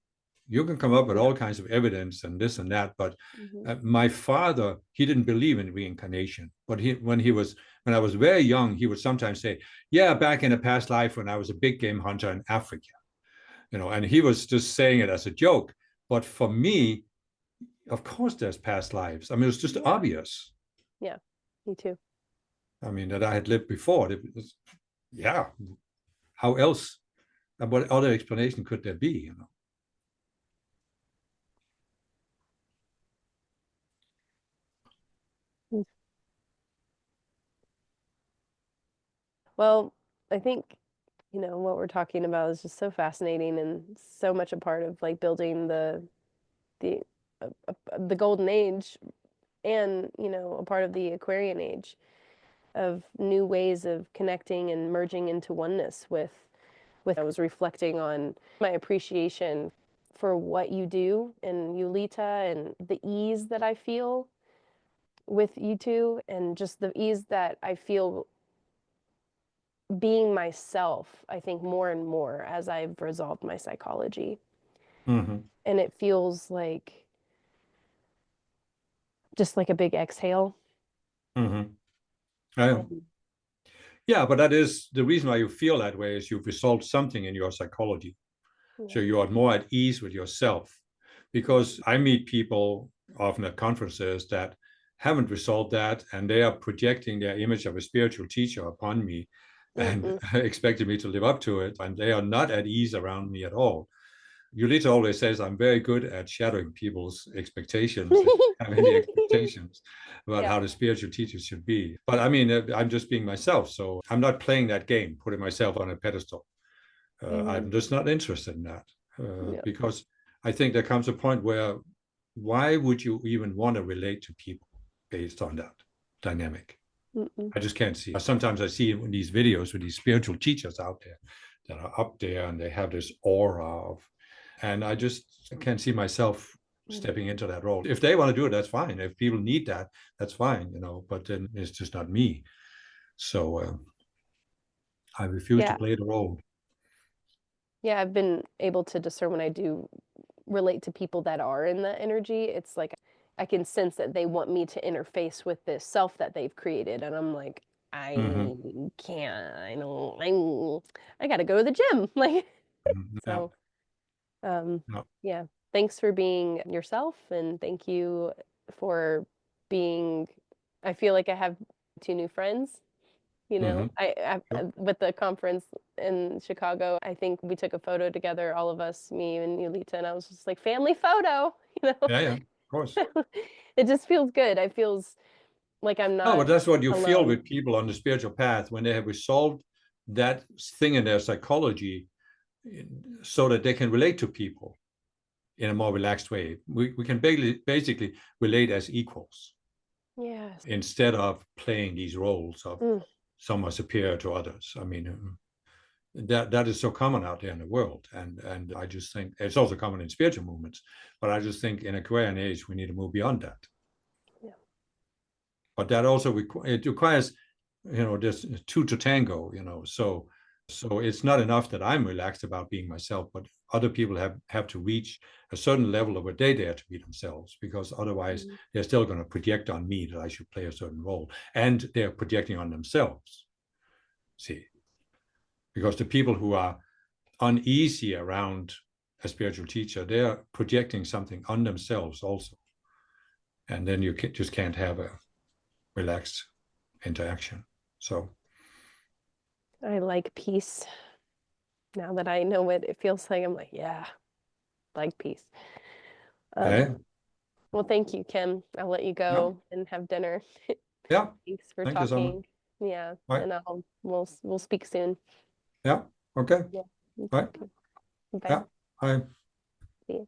You can come up with all kinds of evidence and this and that, but my father, he didn't believe in reincarnation. But when I was very young, he would sometimes say, yeah, back in a past life when I was a big game hunter in Africa, you know, and he was just saying it as a joke. But for me, of course, there's past lives. I mean, it was just obvious. Yeah, me too. I mean, that I had lived before. How else? What other explanation could there be, you know? Well, I think, you know, what we're talking about is just so fascinating and so much a part of like building the the golden age, and, you know, a part of the Aquarian age of new ways of connecting and merging into oneness with I was reflecting on my appreciation for what you do and Yulita and the ease that I feel with you two, and just the ease that I feel being myself, I think more and more as I've resolved my psychology. And it feels like just like a big exhale. Yeah, but that is the reason why you feel that way, is you've resolved something in your psychology. So you are more at ease with yourself. Because I meet people often at conferences that haven't resolved that, and they are projecting their image of a spiritual teacher upon me. and Mm-mm. expected me to live up to it. And they are not at ease around me at all. Yulita always says I'm very good at shadowing people's expectations. They don't have any expectations about Yeah. how the spiritual teacher should be. But I mean, I'm just being myself. So I'm not playing that game, putting myself on a pedestal. Hmm. I'm just not interested in that Yeah. because I think there comes a point where why would you even want to relate to people based on that dynamic? Mm-mm. I just can't see. Sometimes I see in these videos with these spiritual teachers out there that are up there and they have this aura of, and I just can't see myself stepping into that role. If they want to do it, that's fine. If people need that, that's fine, but then it's just not me. So I refuse to Yeah. play the role. Yeah. I've been able to discern when I do relate to people that are in that energy. It's like I can sense that they want me to interface with this self that they've created. And I'm like, I Mm-hmm. can't, I gotta go to the gym. Like, Yeah. so, um, No. yeah, thanks for being yourself. And thank you for being, I feel like I have two new friends. Mm-hmm. Sure. With the conference in Chicago, I think we took a photo together, all of us, me and Yulita, and I was just like, family photo, you know? Yeah, yeah, of course. It just feels good. I feels like I'm No, but not that's what you feel alone. with people on the spiritual path when they have resolved that thing in their psychology so that they can relate to people in a more relaxed way. We can basically relate as equals Yes. instead of playing these roles of Mm, some are superior to others. I mean, that is so common out there in the world, and I just think it's also common in spiritual movements. But I just think in a Aquarian age we need to move beyond that. yeah. But that also it requires there's two to tango. So it's not enough that I'm relaxed about being myself, but other people have to reach a certain level of where they dare to be themselves, because otherwise Mm, they're still going to project on me that I should play a certain role, and they're projecting on themselves. See, because the people who are uneasy around a spiritual teacher, they're projecting something on themselves also, and then you just can't have a relaxed interaction. So I like peace. Now that I know what it feels like, I'm like, yeah, like peace. yeah, Well, thank you, Kim. I'll let you yeah, go and have dinner. yeah. Thanks for Thank you so much. talking. Yeah, Bye. and we'll speak soon. Yeah. Okay. Yeah. Bye. Talk to you. Bye. Yeah. Bye. See you.